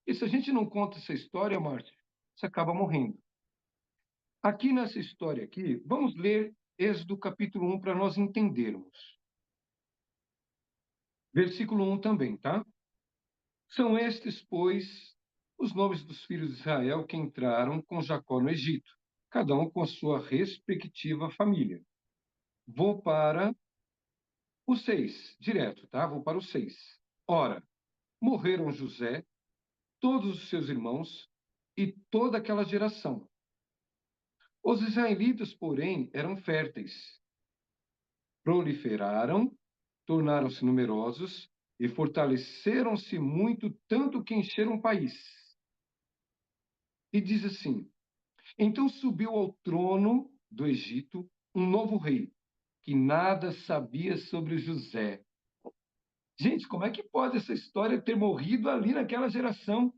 E se a gente não conta essa história, Márcio, você acaba morrendo. Aqui nessa história aqui, vamos ler Êxodo capítulo 1 para nós entendermos. Versículo 1 também, tá? São estes, pois, os nomes dos filhos de Israel que entraram com Jacó no Egito, cada um com a sua respectiva família. Vou para o 6, direto, tá? Vou para o 6. Ora, morreram José, todos os seus irmãos e toda aquela geração. Os israelitas, porém, eram férteis, proliferaram, tornaram-se numerosos e fortaleceram-se muito, tanto que encheram o país. E diz assim: então subiu ao trono do Egito um novo rei, que nada sabia sobre José. Gente, como é que pode essa história ter morrido ali naquela geração?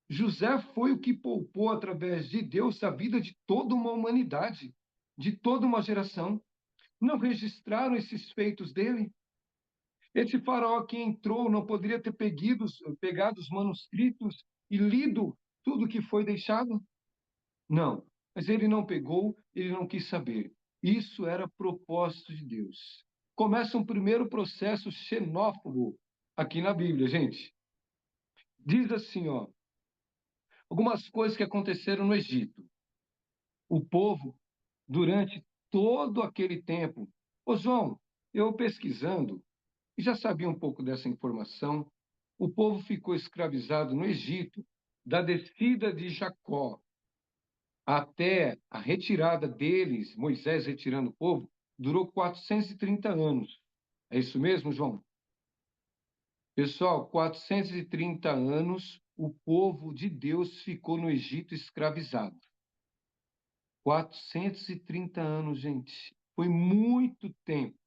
José foi o que poupou, através de Deus, a vida de toda uma humanidade, de toda uma geração. Não registraram esses feitos dele? Esse faraó que entrou não poderia ter pegado os manuscritos e lido tudo que foi deixado? Não, mas ele não pegou, ele não quis saber. Isso era propósito de Deus. Começa um primeiro processo xenófobo aqui na Bíblia, gente. Diz assim, ó, algumas coisas que aconteceram no Egito. O povo, durante todo aquele tempo. Ô, João, eu pesquisando, e já sabia um pouco dessa informação, o povo ficou escravizado no Egito, da descida de Jacó até a retirada deles, Moisés retirando o povo, durou 430 anos. É isso mesmo, João? Pessoal, 430 anos o povo de Deus ficou no Egito escravizado. 430 anos, gente. Foi muito tempo,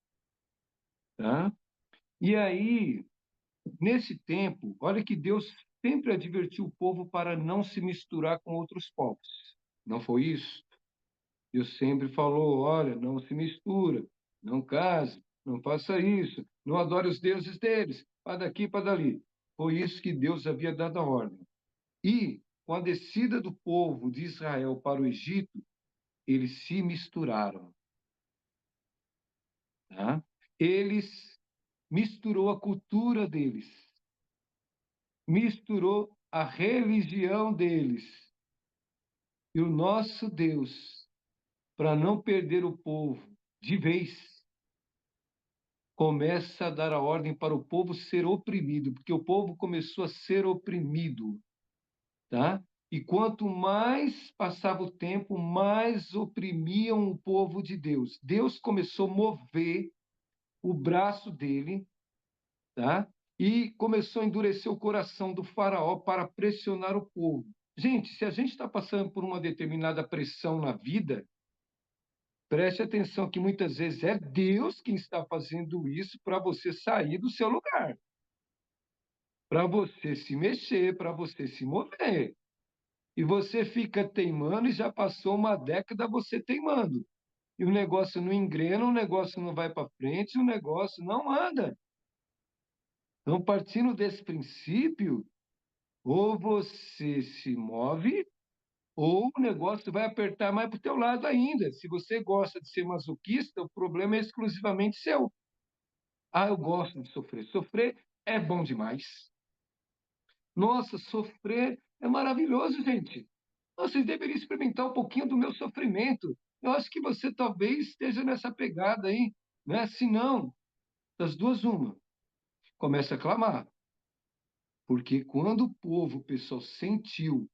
tá? E aí, nesse tempo, olha que Deus sempre advertiu o povo para não se misturar com outros povos. Não foi isso? Deus sempre falou: olha, não se mistura, não case, não faça isso, não adore os deuses deles, para daqui, para dali. Foi isso que Deus havia dado a ordem. E, com a descida do povo de Israel para o Egito, eles se misturaram. tá? Eles misturou a cultura deles, misturou a religião deles. E o nosso Deus, para não perder o povo de vez, começa a dar a ordem para o povo ser oprimido, porque o povo começou a ser oprimido, tá? E quanto mais passava o tempo, mais oprimiam o povo de Deus. Deus começou a mover o braço dele, tá? E começou a endurecer o coração do faraó para pressionar o povo. Gente, se a gente está passando por uma determinada pressão na vida, preste atenção que muitas vezes é Deus quem está fazendo isso para você sair do seu lugar, para você se mexer, para você se mover. E você fica teimando e já passou uma década você teimando. E o negócio não engrena, o negócio não vai para frente, o negócio não anda. Então, partindo desse princípio, ou você se move, ou o negócio vai apertar mais para o teu lado ainda. Se você gosta de ser masoquista, o problema é exclusivamente seu. Ah, eu gosto de sofrer. Sofrer é bom demais. Nossa, sofrer é maravilhoso, gente. Vocês deveriam experimentar um pouquinho do meu sofrimento. Eu acho que você talvez esteja nessa pegada aí, né? Se não, das duas, uma. Começa a clamar. Porque quando o povo, o pessoal, sentiu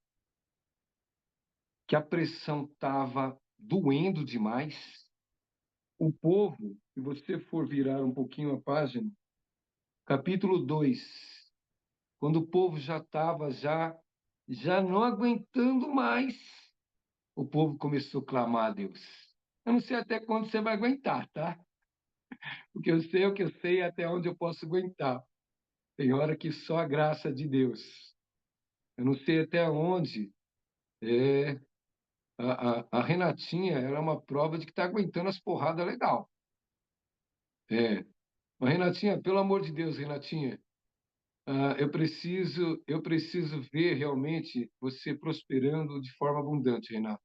que a pressão estava doendo demais, o povo, se você for virar um pouquinho a página, capítulo 2, quando o povo já estava já não aguentando mais, o povo começou a clamar a Deus. Eu não sei até quando você vai aguentar, tá? Porque eu sei o que eu sei até onde eu posso aguentar. Tem hora que só a graça de Deus. Eu não sei até onde. É, a Renatinha era uma prova de que está aguentando as porradas legal. É. Mas, Renatinha, pelo amor de Deus, Renatinha, eu preciso ver realmente você prosperando de forma abundante, Renata.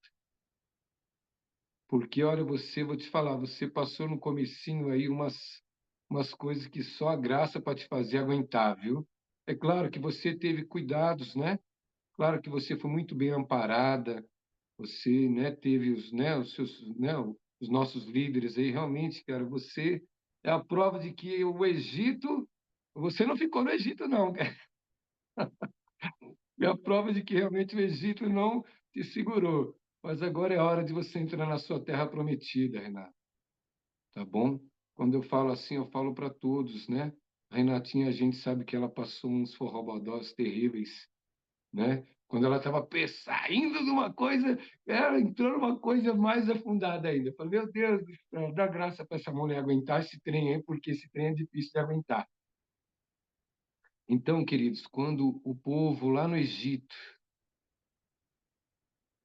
Porque, olha, vou te falar, você passou no comecinho aí umas coisas que só a graça para te fazer aguentar, viu? É claro que você teve cuidados, né? Claro que você foi muito bem amparada, você, né, teve os seus, né, os nossos líderes aí, realmente, cara, você é a prova de que o Egito, você não ficou no Egito, não, cara. É a prova de que realmente o Egito não te segurou. Mas agora é hora de você entrar na sua terra prometida, Renato. Tá bom? Quando eu falo assim, eu falo para todos, né? A Renatinha, a gente sabe que ela passou uns forrobodós terríveis, né? Quando ela estava saindo de uma coisa, ela entrou numa coisa mais afundada ainda. Eu falei, meu Deus do céu, dá graça para essa mulher aguentar esse trem aí, porque esse trem é difícil de aguentar. Então, queridos, quando o povo lá no Egito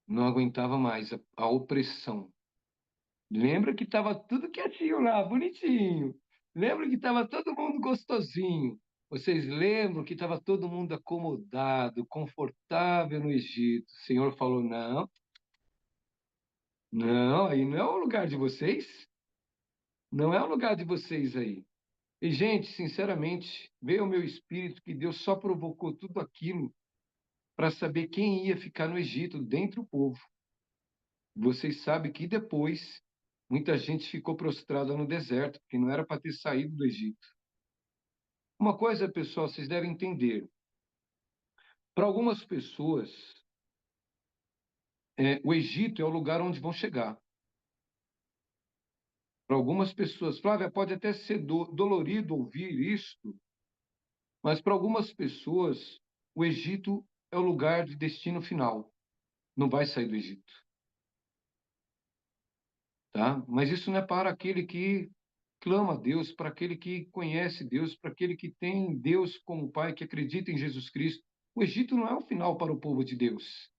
não aguentava mais a opressão, lembra que estava tudo quietinho lá, bonitinho. Lembra que estava todo mundo gostosinho. Vocês lembram que estava todo mundo acomodado, confortável no Egito. O Senhor falou: não, não, aí não é o lugar de vocês. Não é o lugar de vocês aí. E, gente, sinceramente, veio ao meu espírito que Deus só provocou tudo aquilo para saber quem ia ficar no Egito, dentre o povo. Vocês sabem que depois muita gente ficou prostrada no deserto, porque não era para ter saído do Egito. Uma coisa, pessoal, vocês devem entender. Para algumas pessoas, o Egito é o lugar onde vão chegar. Para algumas pessoas, Flávia, pode até ser dolorido ouvir isto, mas para algumas pessoas, o Egito é o lugar de destino final. Não vai sair do Egito, tá? Mas isso não é para aquele que clama a Deus, para aquele que conhece Deus, para aquele que tem Deus como Pai, que acredita em Jesus Cristo. O Egito não é o final para o povo de Deus.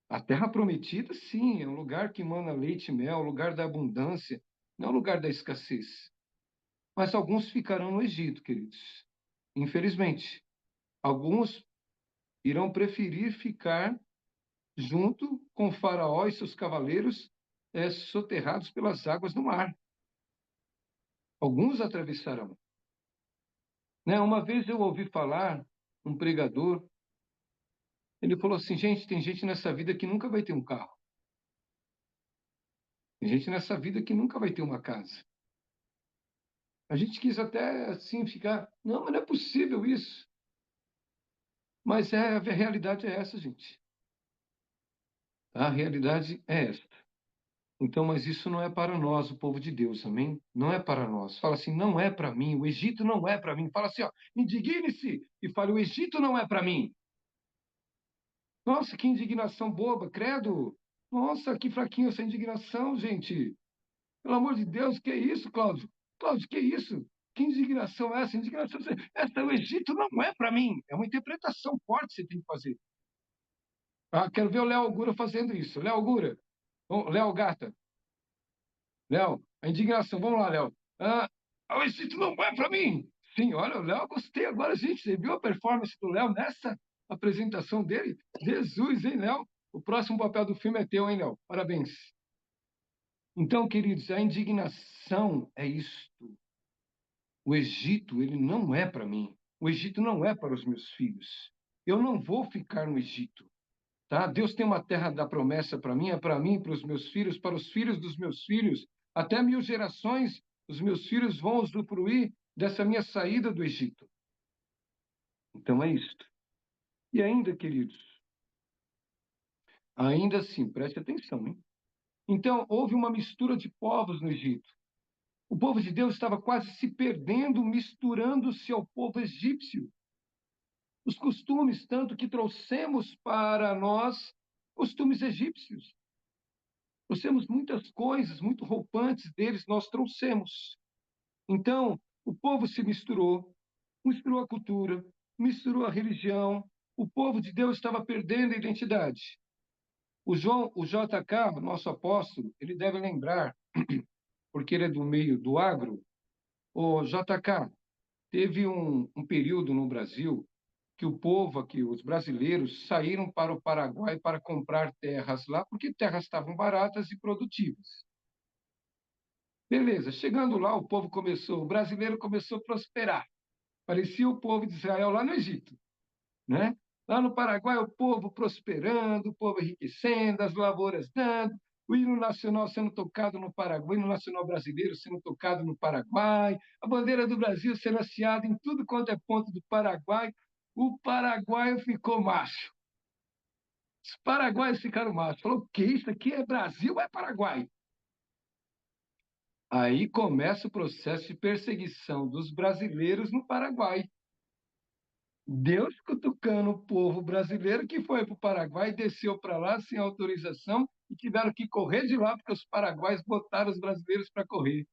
A terra prometida, sim, é um lugar que emana leite e mel, o lugar da abundância, não é o lugar da escassez. Mas alguns ficarão no Egito, queridos. Infelizmente, alguns irão preferir ficar junto com o faraó e seus cavaleiros, soterrados pelas águas do mar. Alguns atravessarão. Né? Uma vez eu ouvi falar um pregador, ele falou assim, gente, tem gente nessa vida que nunca vai ter um carro. Tem gente nessa vida que nunca vai ter uma casa. A gente quis até assim ficar, não, mas não é possível isso. Mas a realidade é essa, gente. A realidade é esta. Então, mas isso não é para nós, o povo de Deus, amém? Não é para nós. Fala assim, não é para mim, o Egito não é para mim. Fala assim, ó, indigne-se e fale, o Egito não é para mim. Nossa, que indignação boba, credo. Nossa, que fraquinho essa indignação, gente. Pelo amor de Deus, que é isso, Cláudio? Cláudio, que é isso? Que indignação é essa? Indignação, essa, o Egito não é para mim. É uma interpretação forte que você tem que fazer. Ah, quero ver o Léo Augura fazendo isso. Léo Augura, Léo Gata, Léo, a indignação, vamos lá, Léo. Ah, o Egito não é para mim. Sim, olha, o Léo, gostei agora, gente. Você viu a performance do Léo nessa apresentação dele? Jesus, hein, Léo? O próximo papel do filme é teu, hein, Léo? Parabéns. Então, queridos, a indignação é isto. O Egito, ele não é para mim. O Egito não é para os meus filhos. Eu não vou ficar no Egito. Tá? Deus tem uma terra da promessa para mim, para os meus filhos, para os filhos dos meus filhos. Até 1000 gerações, os meus filhos vão usufruir dessa minha saída do Egito. Então é isto. E ainda, queridos, ainda assim, preste atenção, hein? Então, houve uma mistura de povos no Egito. O povo de Deus estava quase se perdendo, misturando-se ao povo egípcio. Os costumes, tanto que trouxemos para nós costumes egípcios. Trouxemos muitas coisas, muito roupantes deles, nós trouxemos. Então, o povo se misturou a cultura, misturou a religião. O povo de Deus estava perdendo a identidade. O JK, nosso apóstolo, ele deve lembrar, porque ele é do meio do agro. O JK, teve um período no Brasil que o povo aqui, os brasileiros, saíram para o Paraguai para comprar terras lá, porque terras estavam baratas e produtivas. Beleza, chegando lá, o brasileiro começou a prosperar. Parecia o povo de Israel lá no Egito, né? Lá no Paraguai, o povo prosperando, o povo enriquecendo, as lavouras dando, o hino nacional sendo tocado no Paraguai, o hino nacional brasileiro sendo tocado no Paraguai, a bandeira do Brasil sendo hasteada em tudo quanto é ponto do Paraguai. O paraguaio ficou macho. Os paraguaios ficaram machos. Falou, o que isso aqui é Brasil ou é Paraguai? Aí começa o processo de perseguição dos brasileiros no Paraguai. Deus cutucando o povo brasileiro que foi para o Paraguai e desceu para lá sem autorização e tiveram que correr de lá porque os paraguaios botaram os brasileiros para correr.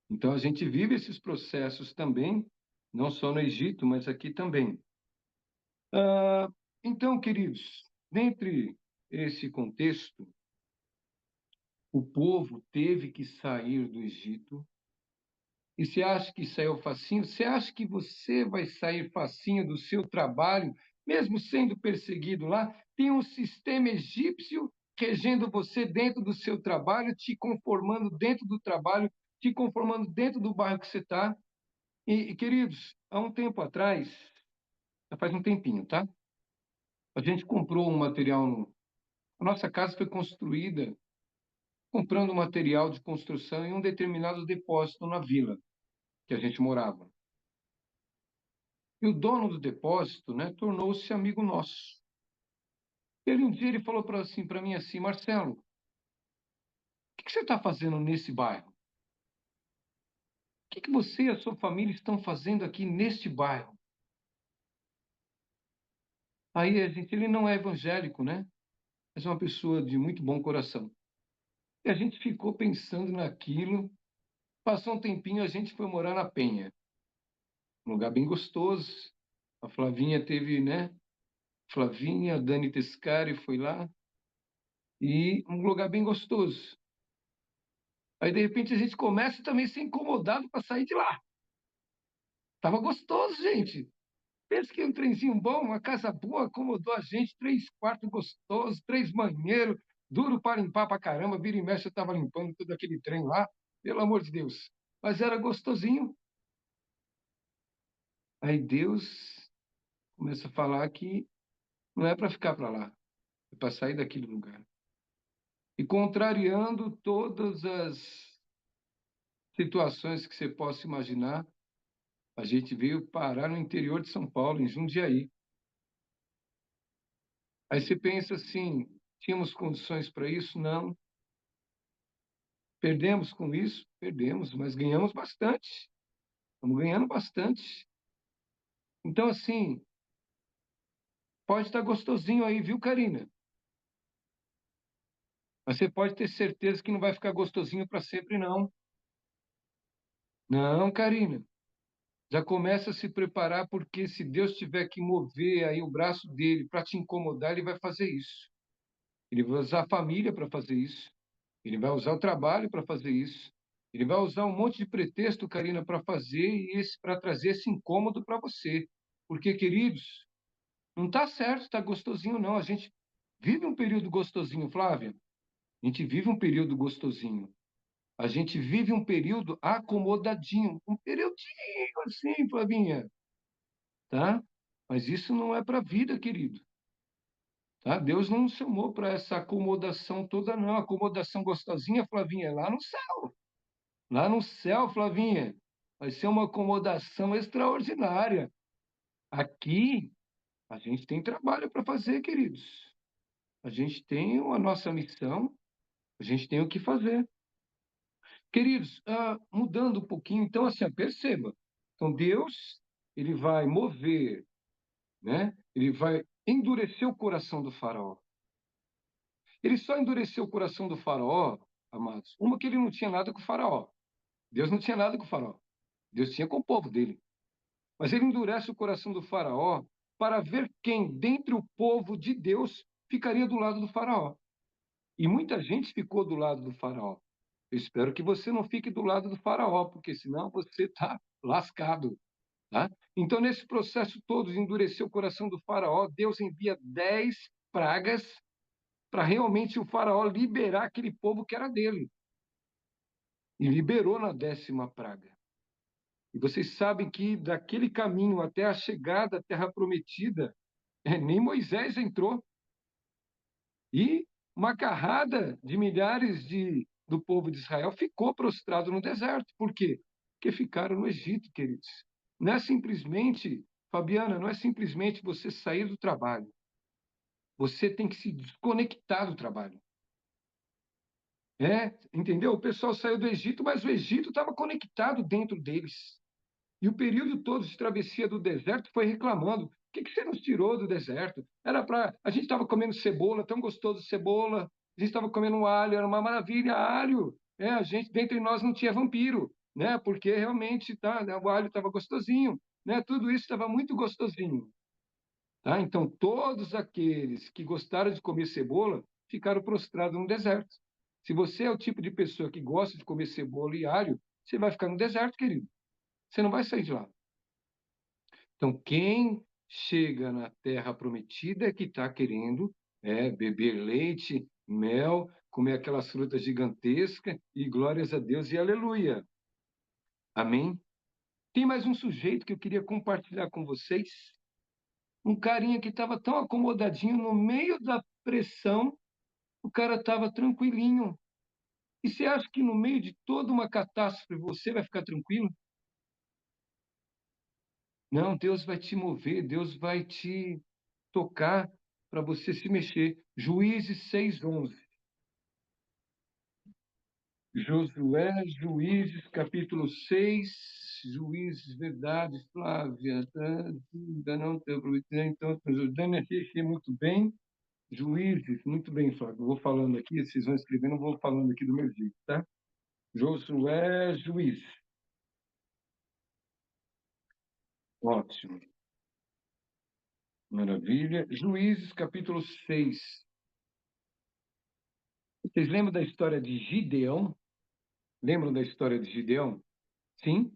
Então a gente vive esses processos também, não só no Egito, mas aqui também. Então, queridos, dentre esse contexto, o povo teve que sair do Egito. E você acha que saiu facinho? Você acha que você vai sair facinho do seu trabalho, mesmo sendo perseguido lá? Tem um sistema egípcio regendo você dentro do seu trabalho, te conformando dentro do trabalho, te conformando dentro do bairro que você está. Queridos, há um tempo atrás, já faz um tempinho, tá? A gente comprou um material. A nossa casa foi construída comprando material de construção em um determinado depósito na vila que a gente morava. E o dono do depósito, né, tornou-se amigo nosso. Um dia ele falou para mim assim, Marcelo, o que você está fazendo nesse bairro? O que você e a sua família estão fazendo aqui neste bairro? Aí ele não é evangélico, né? Mas é uma pessoa de muito bom coração. E a gente ficou pensando naquilo. Passou um tempinho, a gente foi morar na Penha. Um lugar bem gostoso. A Flavinha teve, né? Flavinha, Dani Tescari foi lá. E um lugar bem gostoso. Aí, de repente, a gente começa também a ser incomodado para sair de lá. Tava gostoso, gente. Pensa que um trenzinho bom, uma casa boa, acomodou a gente, 3 quartos gostosos, 3 banheiros, duro para limpar para caramba, vira e mexe, eu tava limpando todo aquele trem lá. Pelo amor de Deus. mas era gostosinho. Aí Deus começa a falar que não é para ficar para lá, é para sair daquele lugar. E contrariando todas as situações que você possa imaginar, a gente veio parar no interior de São Paulo, em Jundiaí. Aí você pensa assim, tínhamos condições para isso? Não. Perdemos com isso? Perdemos, mas ganhamos bastante. Estamos ganhando bastante. Então, assim, pode estar gostosinho aí, viu, Karina? Mas você pode ter certeza que não vai ficar gostosinho para sempre, não. Não, Karina. Já começa a se preparar, porque se Deus tiver que mover aí o braço dele para te incomodar, ele vai fazer isso. Ele vai usar a família para fazer isso. Ele vai usar o trabalho para fazer isso. Ele vai usar um monte de pretexto, Karina, para fazer e para trazer esse incômodo para você. Porque, queridos, não está certo, está gostosinho, não. A gente vive um período gostosinho, Flávia. A gente vive um período gostosinho. A gente vive um período acomodadinho. Um periodinho assim, Flavinha. Tá? Mas isso não é para a vida, querido. Tá? Deus não nos chamou para essa acomodação toda, não. Acomodação gostosinha, Flavinha, é lá no céu. Lá no céu, Flavinha, vai ser uma acomodação extraordinária. Aqui, a gente tem trabalho para fazer, queridos. A gente tem a nossa missão, a gente tem o que fazer. Queridos, mudando um pouquinho, então, assim, perceba. Então, Deus, ele vai mover, né? Ele vai endurecer o coração do faraó. Ele só endureceu o coração do faraó, amados, uma que ele não tinha nada com o faraó. Deus não tinha nada com o faraó. Deus tinha com o povo dele. Mas ele endurece o coração do faraó para ver quem, dentre o povo de Deus, ficaria do lado do faraó. E muita gente ficou do lado do faraó. Eu espero que você não fique do lado do faraó, porque senão você está lascado. Tá? Então, nesse processo todo de endurecer o coração do faraó, Deus envia 10 pragas para realmente o faraó liberar aquele povo que era dele. E liberou na 10ª praga. E vocês sabem que daquele caminho até a chegada à Terra Prometida, nem Moisés entrou. E uma carrada de milhares do povo de Israel ficou prostrado no deserto. Por quê? Porque ficaram no Egito, queridos. Não é simplesmente, Fabiana, não é simplesmente você sair do trabalho. Você tem que se desconectar do trabalho. Entendeu? O pessoal saiu do Egito, mas o Egito estava conectado dentro deles. E o período todo de travessia do deserto foi reclamando: o que você nos tirou do deserto? Era para. A gente estava comendo cebola, tão gostoso cebola. A gente estava comendo um alho, era uma maravilha, alho. A gente, dentre nós, não tinha vampiro, né? Porque realmente né, o alho estava gostosinho, né? Tudo isso estava muito gostosinho. Tá? Então, todos aqueles que gostaram de comer cebola ficaram prostrados no deserto. Se você é o tipo de pessoa que gosta de comer cebola e alho, você vai ficar no deserto, querido. Você não vai sair de lá. Então, quem chega na Terra Prometida é que está querendo beber leite, mel, comer aquelas frutas gigantescas e glórias a Deus e aleluia. Amém? Tem mais um sujeito que eu queria compartilhar com vocês. Um carinha que estava tão acomodadinho no meio da pressão, o cara estava tranquilinho. E você acha que no meio de toda uma catástrofe você vai ficar tranquilo? Não, Deus vai te mover, Deus vai te tocar para você se mexer. Juízes 6:11. Josué, Juízes, capítulo 6, Juízes, verdade, Flávia, ainda não tenho prometido, então, Jordânia, achei muito bem. Juízes, muito bem, Flávio. Eu vou falando aqui, vocês vão escrevendo, eu vou falando aqui do meu jeito, tá? Josué, Juízes. Ótimo. Maravilha. Juízes, capítulo 6. Vocês lembram da história de Gideão? Lembram da história de Gideão? Sim?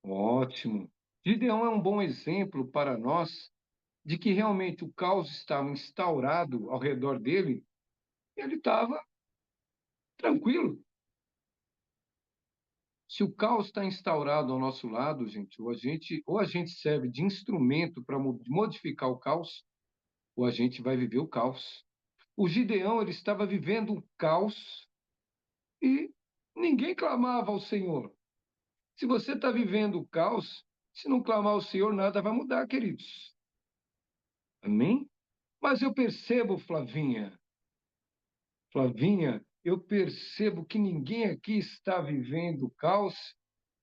Ótimo. Gideão é um bom exemplo para nós de que realmente o caos estava instaurado ao redor dele e ele estava tranquilo. Se o caos está instaurado ao nosso lado, gente, ou a gente serve de instrumento para modificar o caos, ou a gente vai viver o caos. O Gideão, ele estava vivendo um caos e ninguém clamava ao Senhor. Se você está vivendo o caos, se não clamar ao Senhor, nada vai mudar, queridos. Amém? Mas eu percebo, Flavinha, eu percebo que ninguém aqui está vivendo caos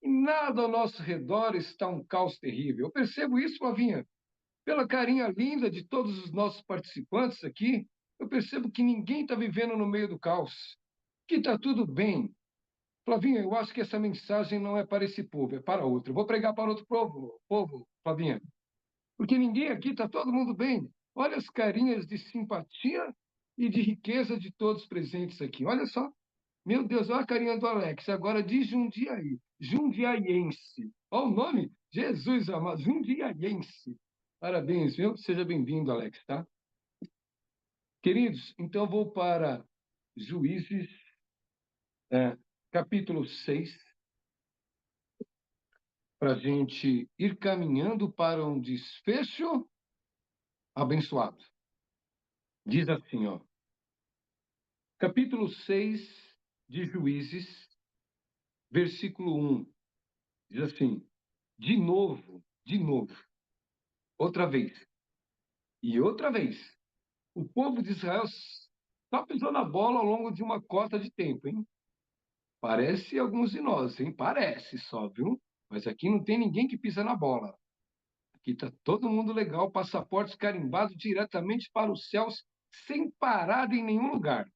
e nada ao nosso redor está um caos terrível. Eu percebo isso, Flavinha, pela carinha linda de todos os nossos participantes aqui. Eu percebo que ninguém está vivendo no meio do caos, que está tudo bem. Flavinha, eu acho que essa mensagem não é para esse povo, é para outro. Eu vou pregar para outro povo, Flavinha, porque ninguém aqui está todo mundo bem. Olha as carinhas de simpatia e de riqueza de todos presentes aqui. Olha só. Meu Deus, olha a carinha do Alex, agora de Jundiaí. Jundiaiense. Olha o nome? Jesus amado, Jundiaiense. Parabéns, viu? Seja bem-vindo, Alex, tá? Queridos, então eu vou para Juízes, capítulo 6, para a gente ir caminhando para um desfecho abençoado. Diz assim, ó. Capítulo 6 de Juízes, versículo 1. Diz assim: de novo, outra vez, e outra vez, o povo de Israel só pisou na bola ao longo de uma cota de tempo, hein? Parece alguns de nós, hein? Parece só, viu? Mas aqui não tem ninguém que pisa na bola. Aqui tá todo mundo legal, passaportes carimbados diretamente para os céus, sem parada em nenhum lugar.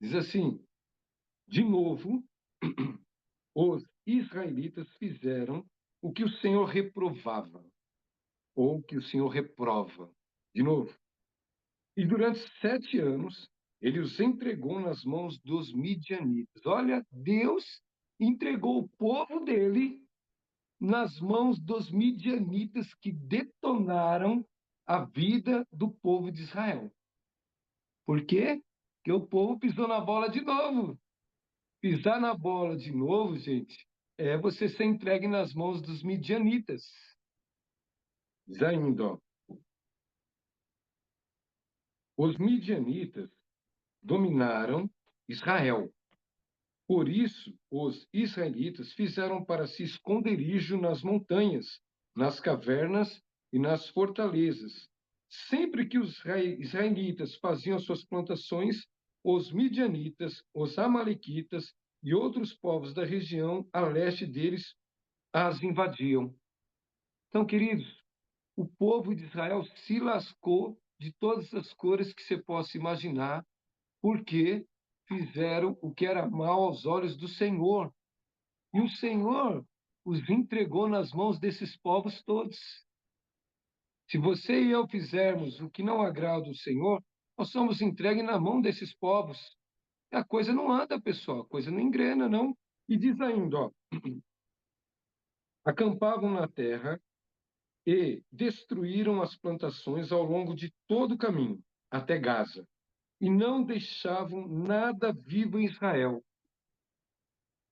Diz assim, de novo, os israelitas fizeram o que o Senhor reprovava, ou que o Senhor reprova. De novo. E durante 7 anos, ele os entregou nas mãos dos midianitas. Olha, Deus entregou o povo dele nas mãos dos midianitas que detonaram a vida do povo de Israel. Por quê? Porque o povo pisou na bola de novo. Pisar na bola de novo, gente, é você ser entregue nas mãos dos midianitas. Diz ainda, ó, os midianitas dominaram Israel. Por isso, os israelitas fizeram para si esconderijo nas montanhas, nas cavernas e nas fortalezas. Sempre que os israelitas faziam suas plantações, os midianitas, os amalequitas e outros povos da região a leste deles as invadiam. Então, queridos, o povo de Israel se lascou de todas as cores que você possa imaginar, porque fizeram o que era mal aos olhos do Senhor. E o Senhor os entregou nas mãos desses povos todos. Se você e eu fizermos o que não agrada ao Senhor, nós somos entregues na mão desses povos. E a coisa não anda, pessoal, a coisa não engrena, não. E diz ainda, ó, acampavam na terra e destruíram as plantações ao longo de todo o caminho, até Gaza, e não deixavam nada vivo em Israel,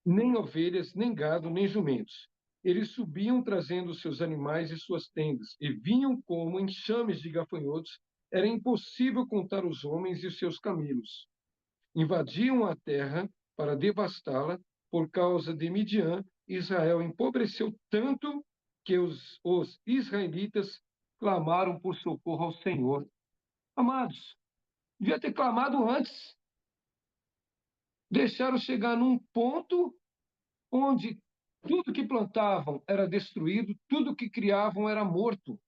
nem ovelhas, nem gado, nem jumentos. Eles subiam trazendo seus animais e suas tendas, e vinham como enxames de gafanhotos. Era impossível contar os homens e os seus camelos. Invadiam a terra para devastá-la. Por causa de Midian, Israel empobreceu tanto que os israelitas clamaram por socorro ao Senhor. Amados, devia ter clamado antes. Deixaram chegar num ponto onde tudo que plantavam era destruído, tudo que criavam era morto.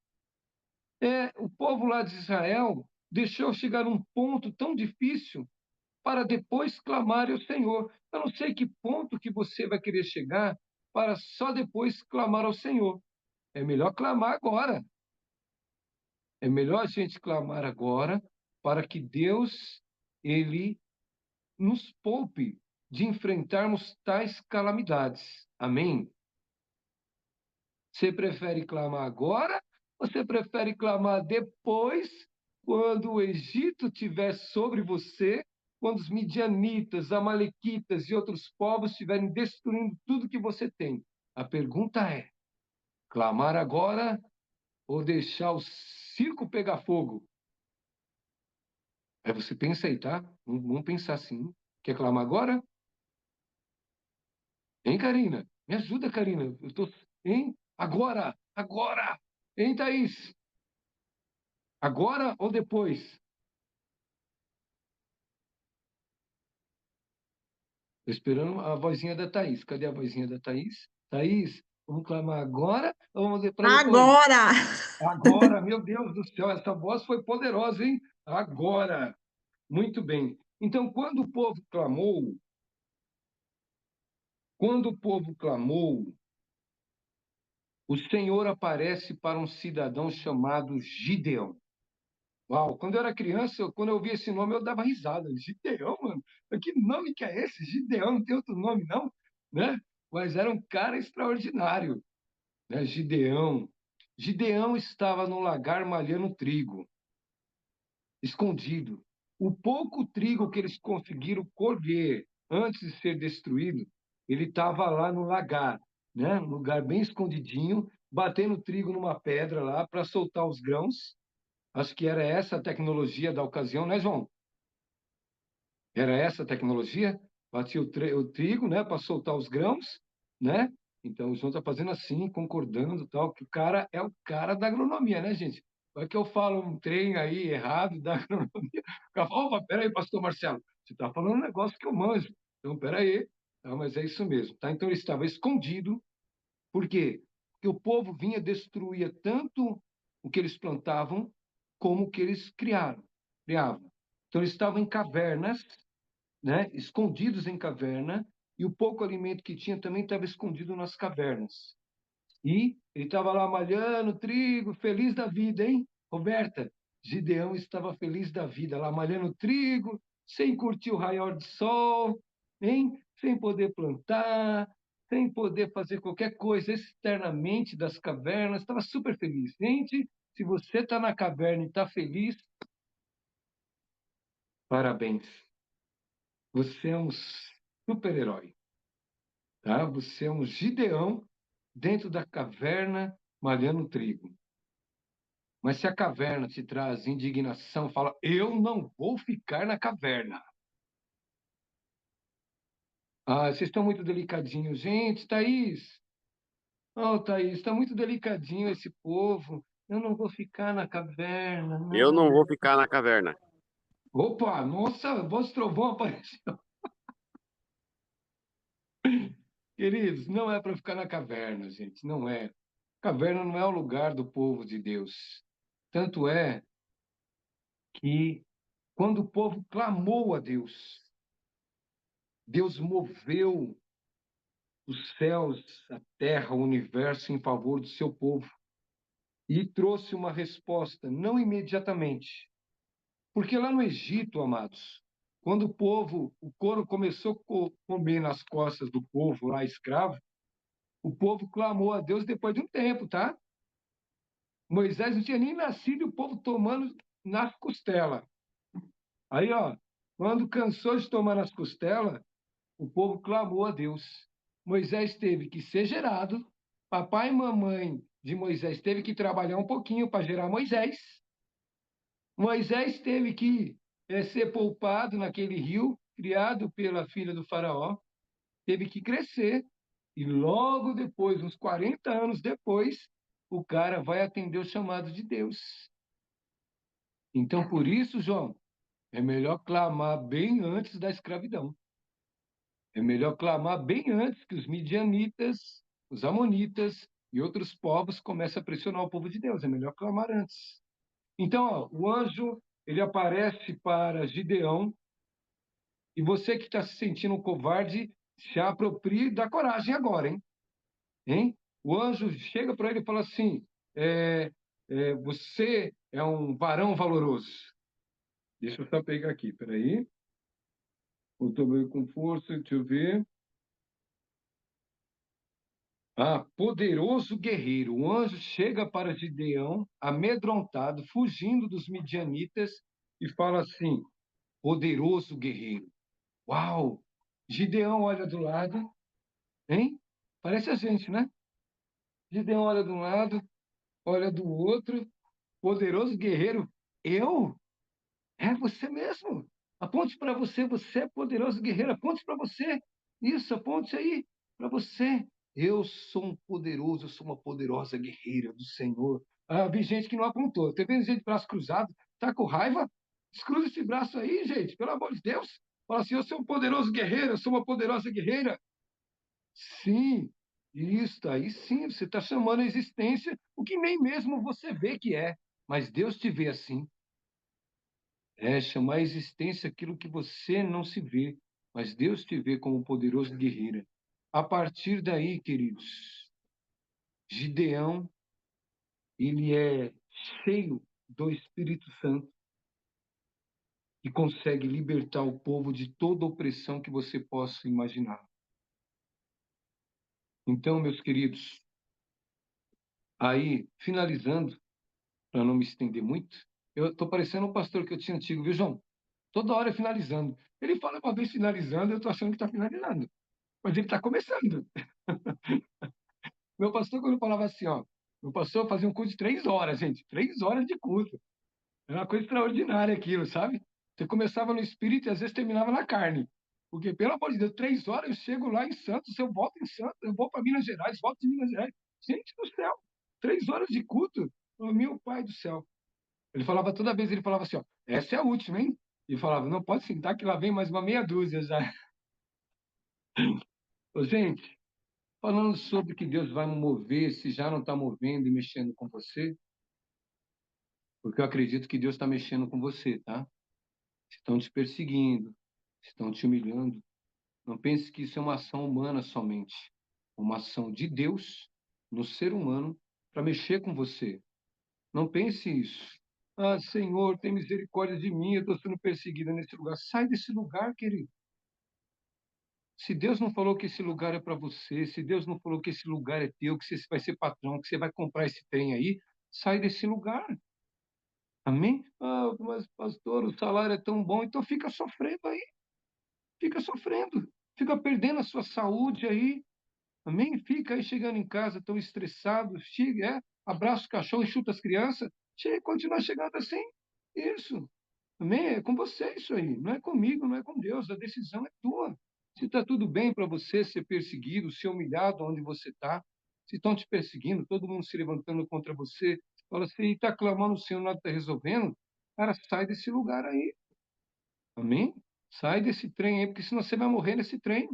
O povo lá de Israel deixou chegar um ponto tão difícil para depois clamar ao Senhor. Eu não sei que ponto que você vai querer chegar para só depois clamar ao Senhor. É melhor clamar agora. É melhor a gente clamar agora para que Deus, ele nos poupe de enfrentarmos tais calamidades. Amém? Você prefere clamar agora ou você prefere clamar depois, quando o Egito estiver sobre você quando os midianitas, amalequitas e outros povos estiverem destruindo tudo que você tem. A pergunta é: clamar agora ou deixar o circo pegar fogo? Aí você pensa aí, tá? Vamos pensar assim. Quer clamar agora? Hein, Karina? Me ajuda, Karina. Eu tô... Hein? Agora! Agora! Hein, Thaís? Agora ou depois? Tô esperando a vozinha da Thaís. Cadê a vozinha da Thaís? Thaís, vamos clamar agora ou vamos para depois? Agora! Agora, meu Deus do céu, essa voz foi poderosa, hein? Agora! Muito bem. Então, quando o povo clamou, o Senhor aparece para um cidadão chamado Gideão. Uau, quando eu era criança, quando eu ouvia esse nome, eu dava risada. Gideão, mano? Que nome que é esse? Gideão, não tem outro nome, não? Né? Mas era um cara extraordinário, né? Gideão. Gideão estava no lagar malhando trigo, escondido. O pouco trigo que eles conseguiram colher antes de ser destruído, ele estava lá no lagar, né? Um lugar bem escondidinho, batendo trigo numa pedra lá para soltar os grãos. Acho que era essa a tecnologia da ocasião, né, João? Era essa a tecnologia? Batia o trigo, né, para soltar os grãos, né? Então o João está fazendo assim, concordando, tal, que o cara é o cara da agronomia, né, gente? Vai que eu falo um trem aí errado da agronomia. O cara fala: opa, peraí, pastor Marcelo, você está falando um negócio que eu manjo. Então, peraí. Não, mas é isso mesmo, tá? Então ele estava escondido. Por quê? Porque o povo vinha destruir tanto o que eles plantavam como o que eles criavam. Então eles estavam em cavernas, né, escondidos em caverna, e o pouco alimento que tinha também estava escondido nas cavernas. E ele estava lá malhando trigo, feliz da vida, hein? Roberta, Gideão estava feliz da vida, lá malhando trigo, sem curtir o raior de sol, hein? Sem poder plantar, sem poder fazer qualquer coisa externamente das cavernas, estava super feliz. Gente, se você está na caverna e está feliz, parabéns. Você é um super-herói, tá? Você é um Gideão dentro da caverna malhando trigo. Mas se a caverna te traz indignação, fala: eu não vou ficar na caverna. Ah, vocês estão muito delicadinhos. Gente, Thaís. Oh, Thaís, está muito delicadinho esse povo. Eu não vou ficar na caverna, Eu não. não vou ficar na caverna. Opa, nossa, voz trovão apareceu. Queridos, não é para ficar na caverna, gente, não é. Caverna não é o lugar do povo de Deus. Tanto é que quando o povo clamou a Deus, Deus moveu os céus, a terra, o universo em favor do seu povo e trouxe uma resposta, não imediatamente. Porque lá no Egito, amados, quando o couro começou a comer nas costas do povo lá escravo, o povo clamou a Deus depois de um tempo, tá? Moisés não tinha nem nascido e o povo tomando nas costelas. Aí, ó, quando cansou de tomar nas costelas, o povo clamou a Deus. Moisés teve que ser gerado, papai e mamãe de Moisés teve que trabalhar um pouquinho para gerar Moisés. Moisés teve que ser poupado naquele rio, criado pela filha do faraó, teve que crescer. E logo depois, uns 40 anos depois, o cara vai atender o chamado de Deus. Então, por isso, João, é melhor clamar bem antes da escravidão. É melhor clamar bem antes que os midianitas, os amonitas e outros povos comecem a pressionar o povo de Deus. É melhor clamar antes. Então, ó, o anjo, ele aparece para Gideão, e você que está se sentindo um covarde, se aproprie da coragem agora, hein? Hein? O anjo chega para ele e fala assim: você é um varão valoroso. Deixa eu só pegar aqui, peraí. Eu estou meio com força, deixa eu ver. Ah, poderoso guerreiro. O anjo chega para Gideão, amedrontado, fugindo dos midianitas, e fala assim: poderoso guerreiro. Uau! Gideão olha do lado, hein? Parece a gente, né? Gideão olha de um lado, olha do outro, poderoso guerreiro. Eu? É você mesmo. Aponte para você, você é poderoso guerreiro. Aponte para você. Isso, aponte aí para você. Eu sou um poderoso, eu sou uma poderosa guerreira do Senhor. Ah, vi gente que não apontou. Tem vendo gente de braço cruzado, tá com raiva? Descruza esse braço aí, gente, pelo amor de Deus. Fala assim, eu sou um poderoso guerreiro, eu sou uma poderosa guerreira. Sim, isso aí sim, você está chamando a existência o que nem mesmo você vê que é, mas Deus te vê assim. É chamar a existência aquilo que você não se vê, mas Deus te vê como poderoso guerreiro. A partir daí, queridos, Gideão, ele é cheio do Espírito Santo e consegue libertar o povo de toda opressão que você possa imaginar. Então, meus queridos, aí, finalizando, para não me estender muito, eu estou parecendo um pastor que eu tinha antigo, viu, João? Toda hora finalizando. Ele fala uma vez finalizando, eu estou achando que está finalizando. Mas ele está começando. Meu pastor, quando falava assim, ó, meu pastor fazia um culto de 3 horas, gente. 3 horas de culto. Era uma coisa extraordinária aquilo, sabe? Você começava no espírito e às vezes terminava na carne. Porque, pelo amor de Deus, 3 horas eu chego lá em Santos, eu volto em Santos, eu vou para Minas Gerais, volto de Minas Gerais. Gente do céu, 3 horas de culto? Oh, meu pai do céu. Ele falava, toda vez ele falava assim, ó, essa é a última, hein? E falava, não pode sentar que lá vem mais uma meia dúzia já. Ô, gente, falando sobre que Deus vai mover, se já não está movendo e mexendo com você, porque eu acredito que Deus está mexendo com você, tá? Se estão te perseguindo, se estão te humilhando, não pense que isso é uma ação humana somente. Uma ação de Deus no ser humano para mexer com você. Não pense isso. Ah, Senhor, tem misericórdia de mim, eu estou sendo perseguida nesse lugar. Sai desse lugar, querido. Se Deus não falou que esse lugar é para você, se Deus não falou que esse lugar é teu, que você vai ser patrão, que você vai comprar esse trem aí, sai desse lugar. Amém? Ah, mas pastor, o salário é tão bom, então fica sofrendo aí, fica sofrendo, fica perdendo a sua saúde aí. Amém? Fica aí chegando em casa tão estressado, chega, abraça o cachorro e chuta as crianças, chega, continua chegando assim. Isso. Amém? É com você isso aí. Não é comigo, não é com Deus. A decisão é tua. Se está tudo bem para você ser perseguido, ser humilhado onde você está, se estão te perseguindo, todo mundo se levantando contra você, fala assim, e está clamando o Senhor, nada está resolvendo, cara, sai desse lugar aí. Amém? Sai desse trem aí, porque senão você vai morrer nesse trem.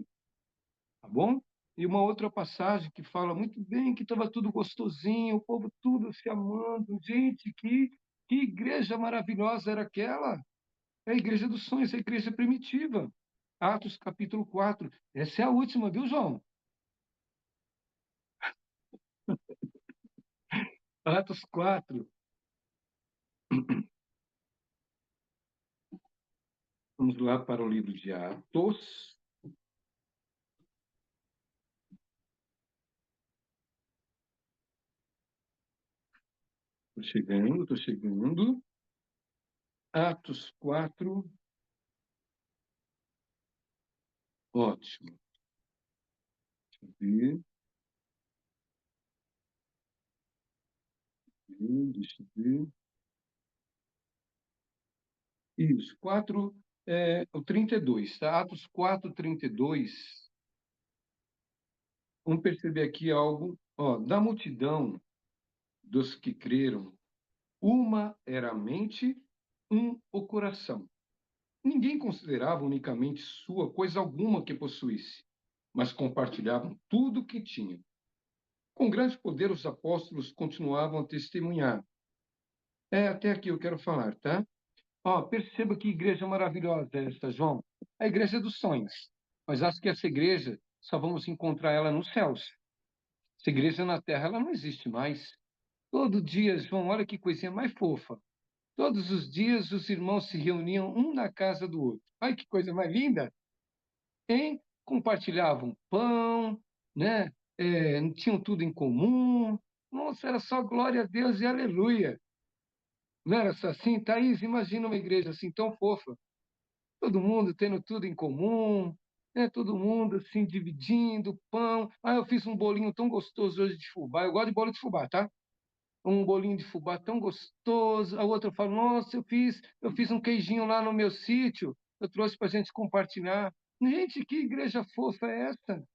Tá bom? E uma outra passagem que fala muito bem que estava tudo gostosinho, o povo tudo se amando. Gente, que igreja maravilhosa era aquela! É a igreja dos sonhos, a igreja primitiva. Atos capítulo 4. Essa é a última, viu, João? Atos 4. Vamos lá para o livro de Atos. Estou chegando, estou chegando. Atos 4. Ótimo. Deixa eu ver. Deixa eu ver. Isso, 4, o 32, tá? Atos 4, 32. Vamos perceber aqui algo. Ó, da multidão dos que creram, uma era a mente, um o coração. Ninguém considerava unicamente sua coisa alguma que possuísse, mas compartilhavam tudo o que tinham. Com grande poder, os apóstolos continuavam a testemunhar. Até aqui eu quero falar, tá? Ó, perceba que igreja maravilhosa é esta, João. A igreja dos sonhos. Mas acho que essa igreja só vamos encontrar ela nos céus. Essa igreja na terra, ela não existe mais. Todo dia, João, olha que coisinha mais fofa. Todos os dias os irmãos se reuniam um na casa do outro. Ai, que coisa mais linda! Hein? Compartilhavam pão, né? Tinham tudo em comum. Nossa, era só glória a Deus e aleluia. Não era só assim? Thaís, imagina uma igreja assim tão fofa. todo mundo tendo tudo em comum, né? Todo mundo assim dividindo pão. Ah, eu fiz um bolinho tão gostoso hoje de fubá. Eu gosto de bolo de fubá, tá? Um bolinho de fubá tão gostoso. A outra fala, nossa, eu fiz um queijinho lá no meu sítio. Eu trouxe para a gente compartilhar. Gente, que igreja fofa é essa?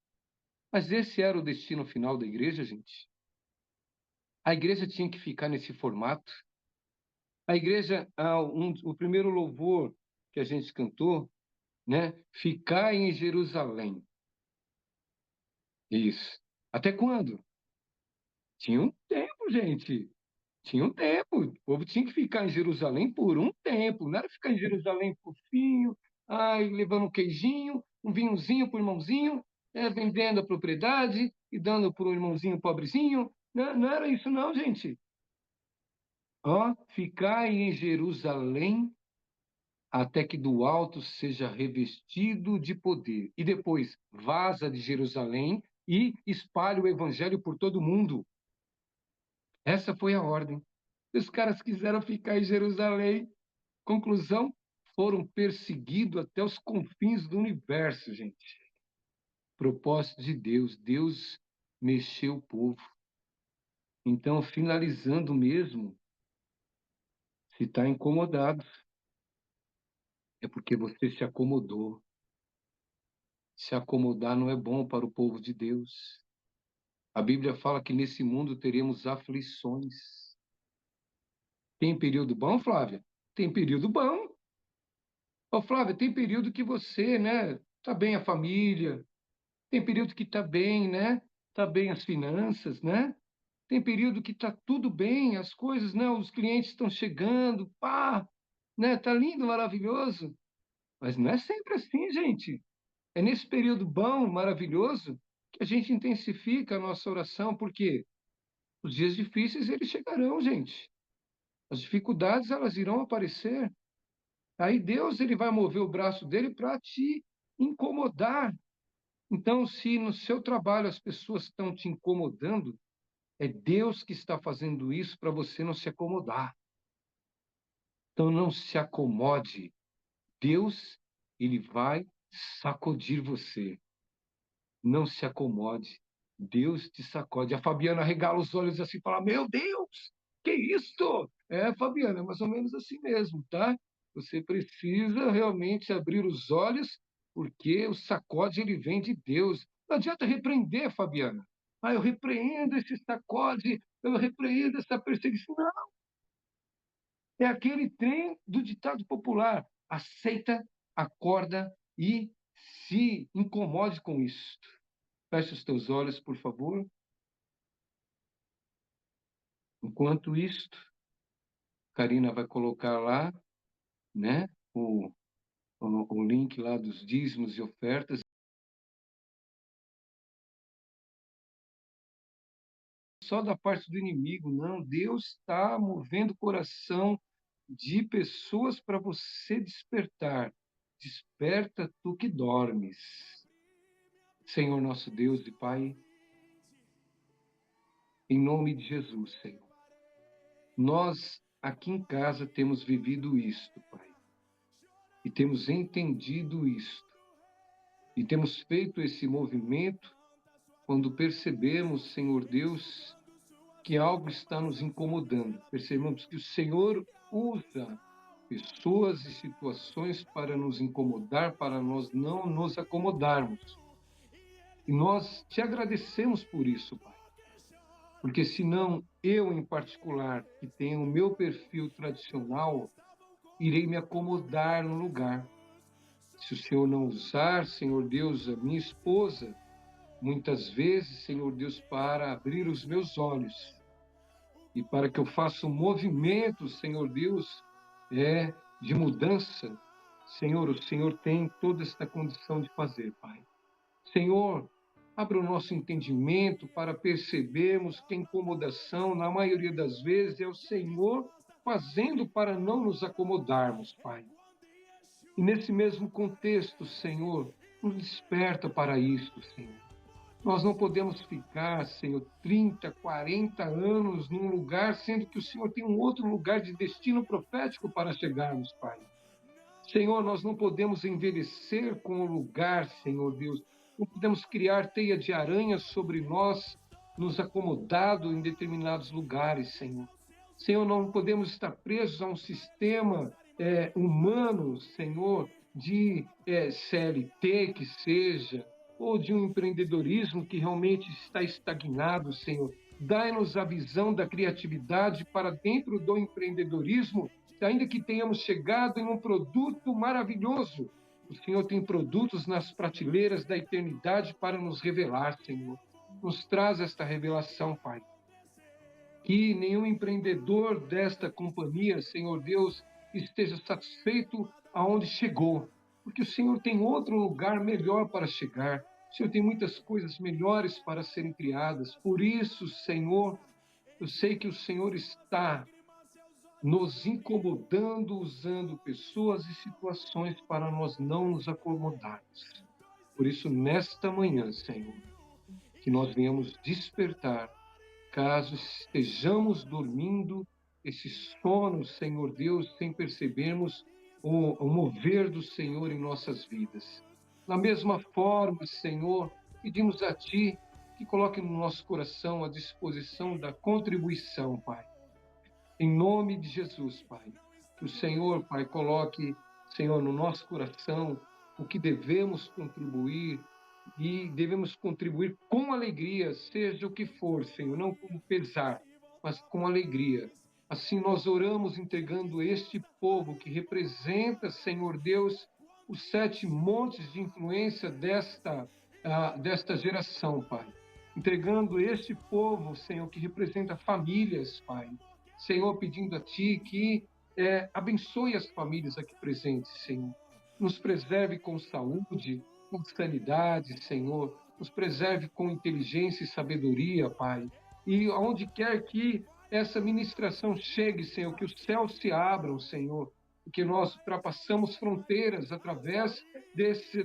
Mas esse era o destino final da igreja, gente. A igreja tinha que ficar nesse formato. A igreja, o primeiro louvor que a gente cantou, né? Ficar em Jerusalém. Isso. Até quando? Tinha um tempo, gente. Tinha um tempo. O povo tinha que ficar em Jerusalém por um tempo. Não era ficar em Jerusalém fofinho, ai, levando um queijinho, um vinhozinho para o irmãozinho, vendendo a propriedade e dando para o irmãozinho pobrezinho. Não, não era isso, não, gente. Ó, ficar em Jerusalém até que do alto seja revestido de poder. E depois vaza de Jerusalém e espalha o evangelho por todo mundo. Essa foi a ordem. Os caras quiseram ficar em Jerusalém. Conclusão, foram perseguidos até os confins do universo, gente. Propósito de Deus. Deus mexeu o povo. Então, finalizando mesmo, se está incomodado, é porque você se acomodou. Se acomodar não é bom para o povo de Deus. A Bíblia fala que nesse mundo teremos aflições. Tem período bom, Flávia? Tem período bom. Ô, Flávia, tem período que você, né, tá bem a família, tem período que tá bem, né? Tá bem as finanças, né? Tem período que tá tudo bem, as coisas, né? Os clientes estão chegando, pá, né? Tá lindo, maravilhoso. Mas não é sempre assim, gente. É nesse período bom, maravilhoso, que a gente intensifica a nossa oração, porque os dias difíceis, eles chegarão, gente. As dificuldades, elas irão aparecer. Aí Deus, ele vai mover o braço dele para te incomodar. Então, se no seu trabalho as pessoas estão te incomodando, é Deus que está fazendo isso para você não se acomodar. Então, não se acomode. Deus, ele vai sacudir você. Não se acomode. Deus te sacode. A Fabiana regala os olhos assim e fala: Meu Deus, que isso? É, Fabiana, é mais ou menos assim mesmo, tá? Você precisa realmente abrir os olhos, porque o sacode ele vem de Deus. Não adianta repreender, Fabiana. Ah, eu repreendo esse sacode, eu repreendo essa perseguição. Não, é aquele trem do ditado popular. Aceita, acorda e se incomode com isso. Feche os teus olhos, por favor. Enquanto isto, Karina vai colocar lá, né, o link lá dos dízimos e ofertas. Só da parte do inimigo, não. Deus está movendo o coração de pessoas para você despertar. Desperta tu que dormes. Senhor nosso Deus e Pai, em nome de Jesus, Senhor. Nós aqui em casa temos vivido isto, Pai. E temos entendido isto. E temos feito esse movimento quando percebemos, Senhor Deus, que algo está nos incomodando. Percebemos que o Senhor usa pessoas e situações para nos incomodar, para nós não nos acomodarmos. E nós te agradecemos por isso, Pai. Porque senão eu, em particular, que tenho o meu perfil tradicional, irei me acomodar no lugar. Se o Senhor não usar, Senhor Deus, a minha esposa, muitas vezes, Senhor Deus, para abrir os meus olhos e para que eu faça um movimento, Senhor Deus, de mudança, Senhor, o Senhor tem toda esta condição de fazer, Pai. Senhor, abra o nosso entendimento para percebermos que a incomodação, na maioria das vezes, é o Senhor fazendo para não nos acomodarmos, Pai. E nesse mesmo contexto, Senhor, nos desperta para isto, Senhor. Nós não podemos ficar, Senhor, 30, 40 anos num lugar, sendo que o Senhor tem um outro lugar de destino profético para chegarmos, Pai. Senhor, nós não podemos envelhecer com o lugar, Senhor Deus. Não podemos criar teia de aranha sobre nós, nos acomodado em determinados lugares, Senhor. Senhor, não podemos estar presos a um sistema humano, Senhor, de CLT que seja, ou de um empreendedorismo que realmente está estagnado, Senhor. Dai-nos a visão da criatividade para dentro do empreendedorismo, ainda que tenhamos chegado em um produto maravilhoso. O Senhor tem produtos nas prateleiras da eternidade para nos revelar, Senhor. Nos traz esta revelação, Pai. Que nenhum empreendedor desta companhia, Senhor Deus, esteja satisfeito aonde chegou, porque o Senhor tem outro lugar melhor para chegar. O Senhor tem muitas coisas melhores para serem criadas. Por isso, Senhor, eu sei que o Senhor está nos incomodando, usando pessoas e situações para nós não nos acomodarmos. Por isso, nesta manhã, Senhor, que nós venhamos despertar, caso estejamos dormindo, esse sono, Senhor Deus, sem percebermos o mover do Senhor em nossas vidas. Da mesma forma, Senhor, pedimos a Ti que coloque no nosso coração a disposição da contribuição, Pai. Em nome de Jesus, Pai, que o Senhor, Pai, coloque, Senhor, no nosso coração o que devemos contribuir e devemos contribuir com alegria, seja o que for, Senhor, não com pesar, mas com alegria. Assim nós oramos entregando este povo que representa, Senhor Deus, os 7 montes de influência desta geração, Pai. Entregando este povo, Senhor, que representa famílias, Pai. Senhor, pedindo a Ti que abençoe as famílias aqui presentes, Senhor. Nos preserve com saúde, com sanidade, Senhor. Nos preserve com inteligência e sabedoria, Pai. E aonde quer que essa ministração chegue, Senhor, que os céus se abram, Senhor, e que nós ultrapassamos fronteiras através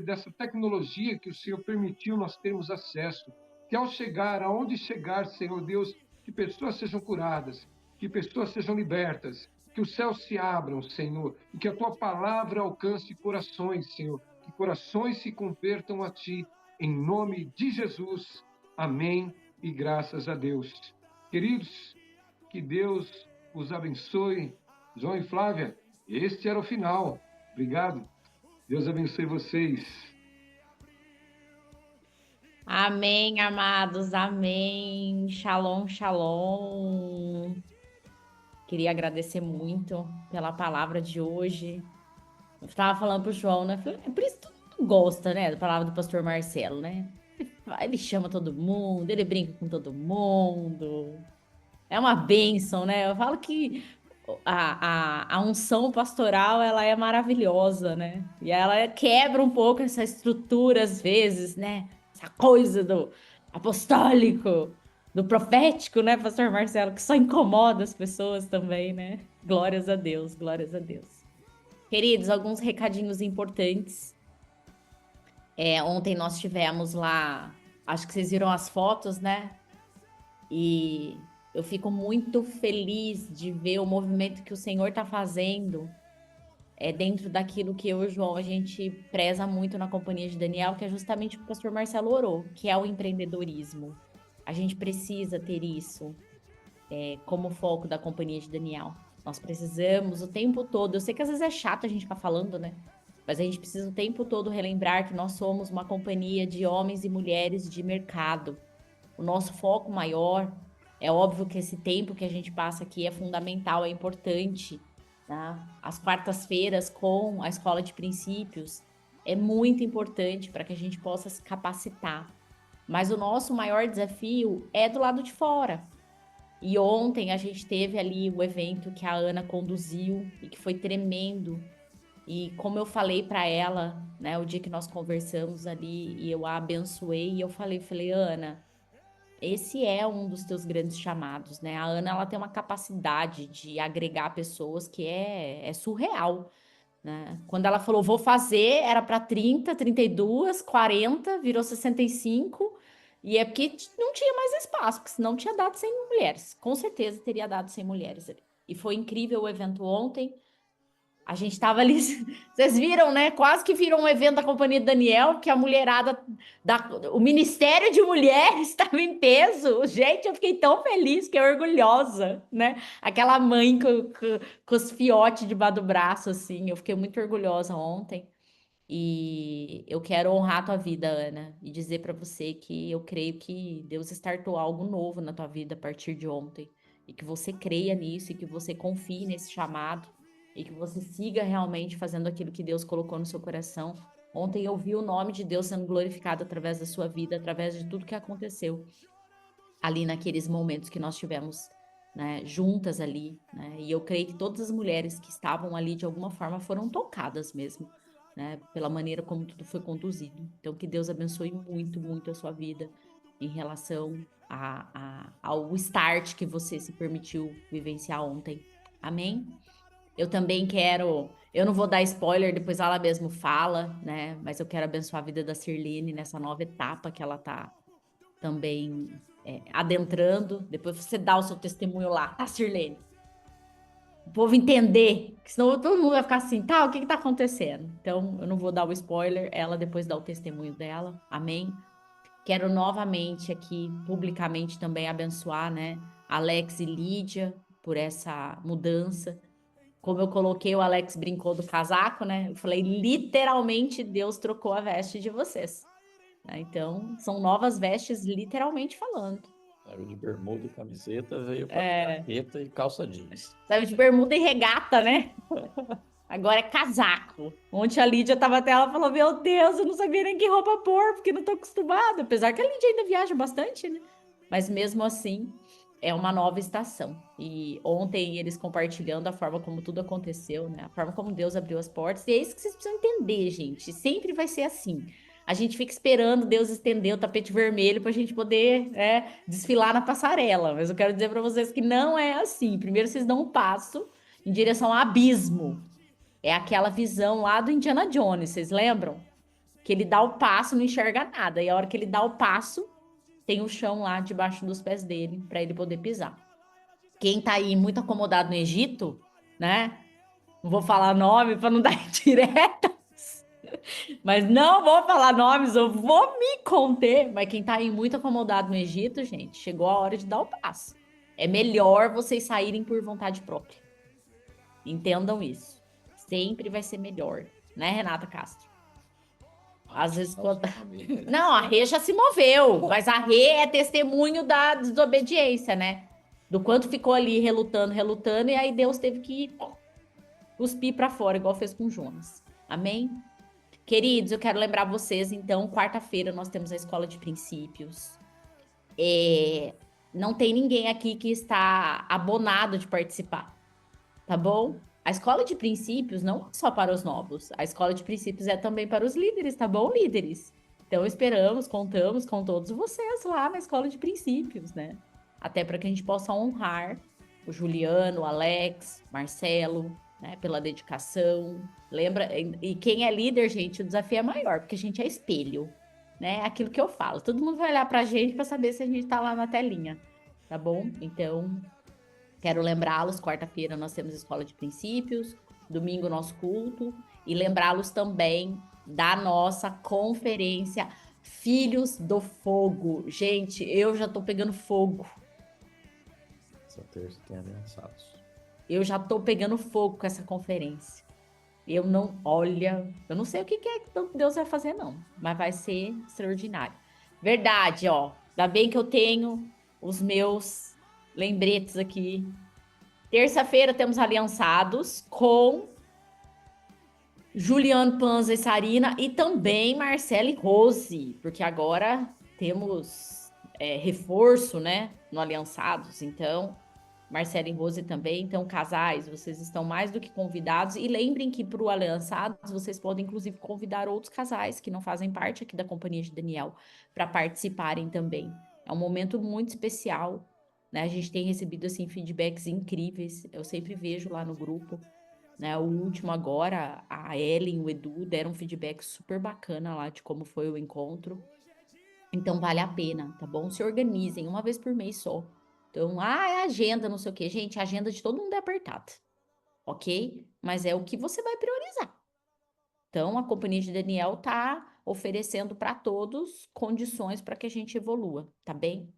dessa tecnologia que o Senhor permitiu nós termos acesso. Que ao chegar, aonde chegar, Senhor Deus, que pessoas sejam curadas, que pessoas sejam libertas, que os céus se abram, Senhor, e que a Tua palavra alcance corações, Senhor, que corações se convertam a Ti, em nome de Jesus. Amém e graças a Deus. Queridos, que Deus os abençoe. João e Flávia, este era o final. Obrigado. Deus abençoe vocês. Amém, amados, amém. Shalom, shalom. Queria agradecer muito pela palavra de hoje. Eu estava falando pro João, né? É por isso que todo mundo gosta, né? Da palavra do pastor Marcelo, né? Ele chama todo mundo, ele brinca com todo mundo. É uma bênção, né? Eu falo que a unção pastoral, ela é maravilhosa, né? E ela quebra um pouco essa estrutura, às vezes, né? Essa coisa do apostólico, do profético, né, pastor Marcelo? Que só incomoda as pessoas também, né? Glórias a Deus, glórias a Deus. Queridos, alguns recadinhos importantes. Ontem nós tivemos lá, acho que vocês viram as fotos, né? E eu fico muito feliz de ver o movimento que o Senhor está fazendo dentro daquilo que eu e o João, a gente preza muito na companhia de Daniel, que é justamente o que o pastor Marcelo orou, que é o empreendedorismo. A gente precisa ter isso como foco da companhia de Daniel. Nós precisamos o tempo todo, eu sei que às vezes é chato a gente ficar falando, né? Mas a gente precisa o tempo todo relembrar que nós somos uma companhia de homens e mulheres de mercado. O nosso foco maior, é óbvio que esse tempo que a gente passa aqui é fundamental, é importante, né? As quartas-feiras com a Escola de Princípios é muito importante para que a gente possa se capacitar. Mas o nosso maior desafio é do lado de fora. E ontem a gente teve ali o evento que a Ana conduziu e que foi tremendo. E como eu falei para ela, né, o dia que nós conversamos ali e eu a abençoei, e eu falei, Ana, esse é um dos teus grandes chamados, né? A Ana, ela tem uma capacidade de agregar pessoas que é surreal, né? Quando ela falou, vou fazer, era para 30, 32, 40, virou 65, e é porque não tinha mais espaço, porque senão tinha dado 100 mulheres. Com certeza teria dado 100 mulheres ali. E foi incrível o evento ontem. A gente tava ali, vocês viram, né? Quase que virou um evento da Companhia de Daniel, que a mulherada, o Ministério de Mulheres estava em peso. Gente, eu fiquei tão feliz, fiquei orgulhosa, né? Aquela mãe com os fiotes debaixo do braço, assim. Eu fiquei muito orgulhosa ontem. E eu quero honrar a tua vida, Ana, e dizer para você que eu creio que Deus startou algo novo na tua vida a partir de ontem. E que você creia nisso, e que você confie nesse chamado, e que você siga realmente fazendo aquilo que Deus colocou no seu coração. Ontem eu vi o nome de Deus sendo glorificado através da sua vida, através de tudo que aconteceu ali naqueles momentos que nós tivemos, né, juntas ali, né? E eu creio que todas as mulheres que estavam ali de alguma forma foram tocadas mesmo, né, pela maneira como tudo foi conduzido. Então que Deus abençoe muito, muito a sua vida em relação ao start que você se permitiu vivenciar ontem. Amém? Eu também quero, eu não vou dar spoiler, depois ela mesmo fala, né? Mas eu quero abençoar a vida da Sirlene nessa nova etapa que ela tá também adentrando. Depois você dá o seu testemunho lá, tá, Sirlene? O povo entender, que senão todo mundo vai ficar assim, tá, o que que tá acontecendo? Então, eu não vou dar o spoiler, ela depois dá o testemunho dela, amém? Quero novamente aqui, publicamente também abençoar, né, Alex e Lídia por essa mudança. Como eu coloquei, o Alex brincou do casaco, né? Eu falei, literalmente, Deus trocou a veste de vocês. Né? Então, são novas vestes, literalmente falando. Saiu de bermuda e camiseta, veio para jaqueta e calça jeans. Saiu de bermuda e regata, né? Agora é casaco. Ontem a Lídia tava até, ela falou, meu Deus, eu não sabia nem que roupa pôr, porque não tô acostumada. Apesar que a Lídia ainda viaja bastante, né? Mas mesmo assim, é uma nova estação. E ontem eles compartilhando a forma como tudo aconteceu, né? A forma como Deus abriu as portas. E é isso que vocês precisam entender, gente. Sempre vai ser assim. A gente fica esperando Deus estender o tapete vermelho para a gente poder desfilar na passarela. Mas eu quero dizer para vocês que não é assim. Primeiro vocês dão um passo em direção ao abismo. É aquela visão lá do Indiana Jones, vocês lembram? Que ele dá o passo, não enxerga nada. E a hora que ele dá o passo, tem o chão lá debaixo dos pés dele para ele poder pisar. Quem tá aí muito acomodado no Egito, né? Não vou falar nome para não dar indireta. Mas não vou falar nomes, eu vou me conter. Mas quem tá aí muito acomodado no Egito, gente, chegou a hora de dar o passo. É melhor vocês saírem por vontade própria. Entendam isso. Sempre vai ser melhor. Né, Renata Castro? Às vezes quando... Não, a Rê já se moveu. Mas a Rê é testemunho da desobediência, né? Do quanto ficou ali relutando, relutando. E aí Deus teve que cuspir pra fora, igual fez com Jonas. Amém? Queridos, eu quero lembrar vocês, então, quarta-feira nós temos a Escola de Princípios. Não tem ninguém aqui que está abonado de participar, tá bom? A Escola de Princípios não é só para os novos, a Escola de Princípios é também para os líderes, tá bom, líderes? Então, contamos com todos vocês lá na Escola de Princípios, né? Até para que a gente possa honrar o Juliano, o Alex, Marcelo, né, pela dedicação. Lembra? E quem é líder, gente, o desafio é maior, porque a gente é espelho, né? Aquilo que eu falo. Todo mundo vai olhar pra gente para saber se a gente tá lá na telinha, tá bom? Então, quero lembrá-los, quarta-feira nós temos Escola de Princípios, domingo nosso culto, e lembrá-los também da nossa conferência Filhos do Fogo. Gente, eu já tô pegando fogo. Essa terça tem aliançados. Eu já tô pegando fogo com essa conferência. Eu não sei o que é que Deus vai fazer, não. Mas vai ser extraordinário. Verdade, ó. Ainda bem que eu tenho os meus lembretes aqui. Terça-feira temos aliançados com Juliano Panza e Sarina e também Marcela e Rose. Porque agora temos reforço, né? No aliançados. Então... Marcela e Rose também. Então, casais, vocês estão mais do que convidados. E lembrem que para o Aliançados, vocês podem, inclusive, convidar outros casais que não fazem parte aqui da Companhia de Daniel para participarem também. É um momento muito especial, né? A gente tem recebido, assim, feedbacks incríveis. Eu sempre vejo lá no grupo, né? O último agora, a Ellen e o Edu deram um feedback super bacana lá de como foi o encontro. Então, vale a pena, tá bom? Se organizem, uma vez por mês só. Então, é agenda, não sei o quê. Gente, a agenda de todo mundo é apertada. ok? Mas é o que você vai priorizar. Então, a Companhia de Daniel está oferecendo para todos condições para que a gente evolua, tá bem?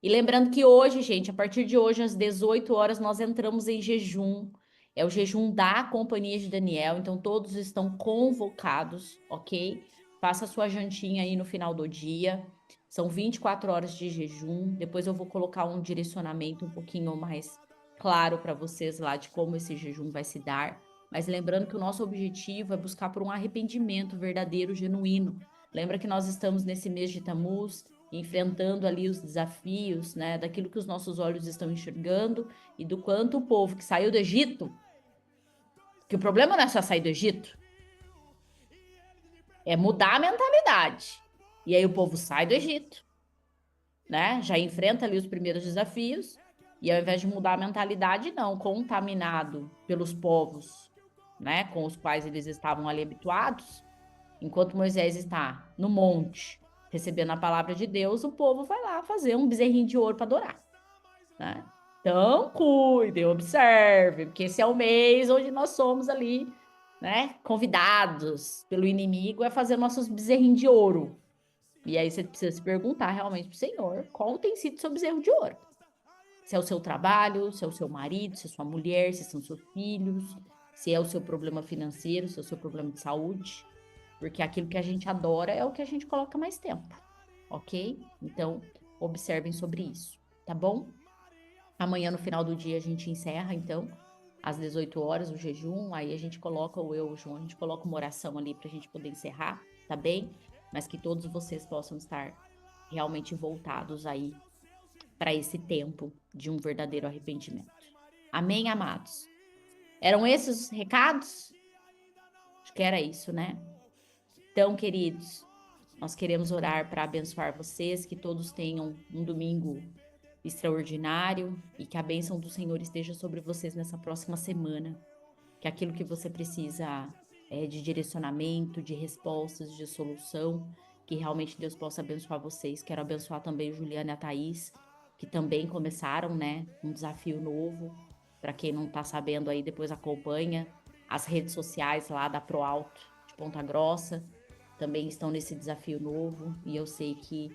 E lembrando que hoje, gente, a partir de hoje, às 18 horas, nós entramos em jejum. É o jejum da Companhia de Daniel, então todos estão convocados, ok? Faça a sua jantinha aí no final do dia. São 24 horas de jejum. Depois eu vou colocar um direcionamento um pouquinho mais claro para vocês lá de como esse jejum vai se dar. Mas lembrando que o nosso objetivo é buscar por um arrependimento verdadeiro, genuíno. Lembra que nós estamos nesse mês de Tammuz, enfrentando ali os desafios, né, daquilo que os nossos olhos estão enxergando e do quanto o povo que saiu do Egito, que o problema não é só sair do Egito, é mudar a mentalidade. E aí o povo sai do Egito, né, já enfrenta ali os primeiros desafios, e ao invés de mudar a mentalidade, não, contaminado pelos povos, né, com os quais eles estavam ali habituados, enquanto Moisés está no monte, recebendo a palavra de Deus, o povo vai lá fazer um bezerrinho de ouro para adorar, né? Então, cuidem, observem, porque esse é o mês onde nós somos ali, né, convidados pelo inimigo a fazer nossos bezerrinhos de ouro. E aí você precisa se perguntar realmente para o Senhor, qual tem sido seu bezerro de ouro? Se é o seu trabalho, se é o seu marido, se é a sua mulher, se são seus filhos, se é o seu problema financeiro, se é o seu problema de saúde. Porque aquilo que a gente adora é o que a gente coloca mais tempo, ok? Então, observem sobre isso, tá bom? Amanhã, no final do dia, a gente encerra, então, às 18 horas, o jejum. Aí a gente coloca, ou eu, João, a gente coloca uma oração ali pra gente poder encerrar, tá bem? Mas que todos vocês possam estar realmente voltados aí para esse tempo de um verdadeiro arrependimento. Amém, amados? Eram esses os recados? Acho que era isso, né? Então, queridos, nós queremos orar para abençoar vocês, que todos tenham um domingo extraordinário e que a bênção do Senhor esteja sobre vocês nessa próxima semana. Que aquilo que você precisa de direcionamento, de respostas, de solução, que realmente Deus possa abençoar vocês. Quero abençoar também o Juliana e a Thaís, que também começaram, né, um desafio novo. Para quem não está sabendo aí, depois acompanha as redes sociais lá da Pro Alto de Ponta Grossa. Também estão nesse desafio novo e eu sei que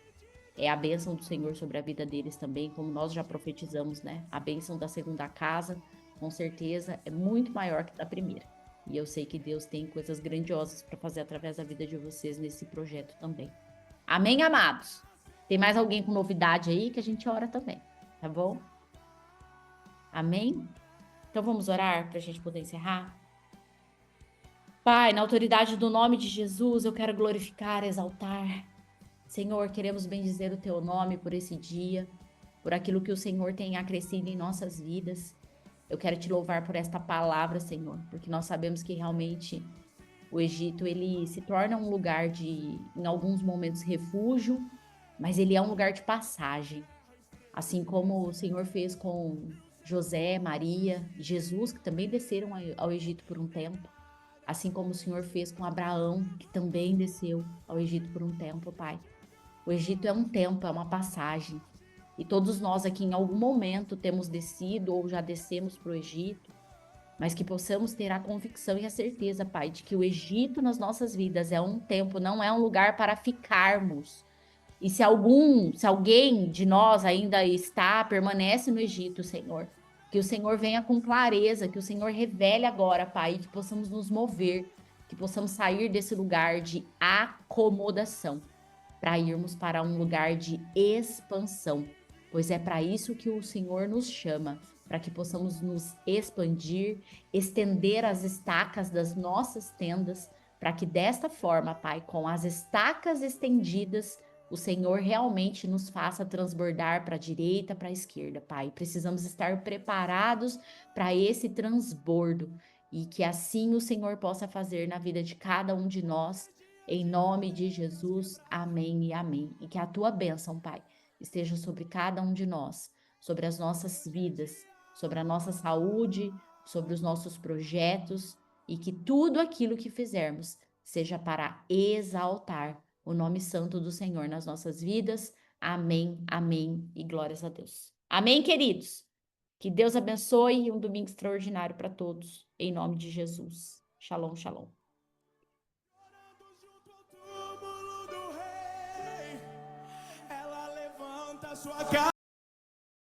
é a bênção do Senhor sobre a vida deles também, como nós já profetizamos, né? A bênção da segunda casa, com certeza, é muito maior que da primeira. E eu sei que Deus tem coisas grandiosas para fazer através da vida de vocês nesse projeto também. Amém, amados? Tem mais alguém com novidade aí que a gente ora também, tá bom? Amém? Então vamos orar para a gente poder encerrar? Pai, na autoridade do nome de Jesus, eu quero glorificar, exaltar. Senhor, queremos bendizer o teu nome por esse dia, por aquilo que o Senhor tem acrescido em nossas vidas. Eu quero te louvar por esta palavra, Senhor, porque nós sabemos que realmente o Egito, ele se torna um lugar de, em alguns momentos, refúgio, mas ele é um lugar de passagem. Assim como o Senhor fez com José, Maria e Jesus, que também desceram ao Egito por um tempo. Assim como o Senhor fez com Abraão, que também desceu ao Egito por um tempo, Pai. O Egito é um tempo, é uma passagem. E todos nós aqui em algum momento temos descido ou já descemos para o Egito, mas que possamos ter a convicção e a certeza, Pai, de que o Egito nas nossas vidas é um tempo, não é um lugar para ficarmos. E se alguém de nós ainda permanece no Egito, Senhor, que o Senhor venha com clareza, que o Senhor revele agora, Pai, que possamos nos mover, que possamos sair desse lugar de acomodação, para irmos para um lugar de expansão, pois é para isso que o Senhor nos chama, para que possamos nos expandir, estender as estacas das nossas tendas, para que desta forma, Pai, com as estacas estendidas, o Senhor realmente nos faça transbordar para a direita, para a esquerda, Pai. Precisamos estar preparados para esse transbordo e que assim o Senhor possa fazer na vida de cada um de nós. Em nome de Jesus, amém e amém. E que a tua bênção, Pai, esteja sobre cada um de nós, sobre as nossas vidas, sobre a nossa saúde, sobre os nossos projetos e que tudo aquilo que fizermos seja para exaltar o nome santo do Senhor nas nossas vidas. Amém, amém e glórias a Deus. Amém, queridos? Que Deus abençoe e um domingo extraordinário para todos, em nome de Jesus. Shalom, shalom. Ela levanta sua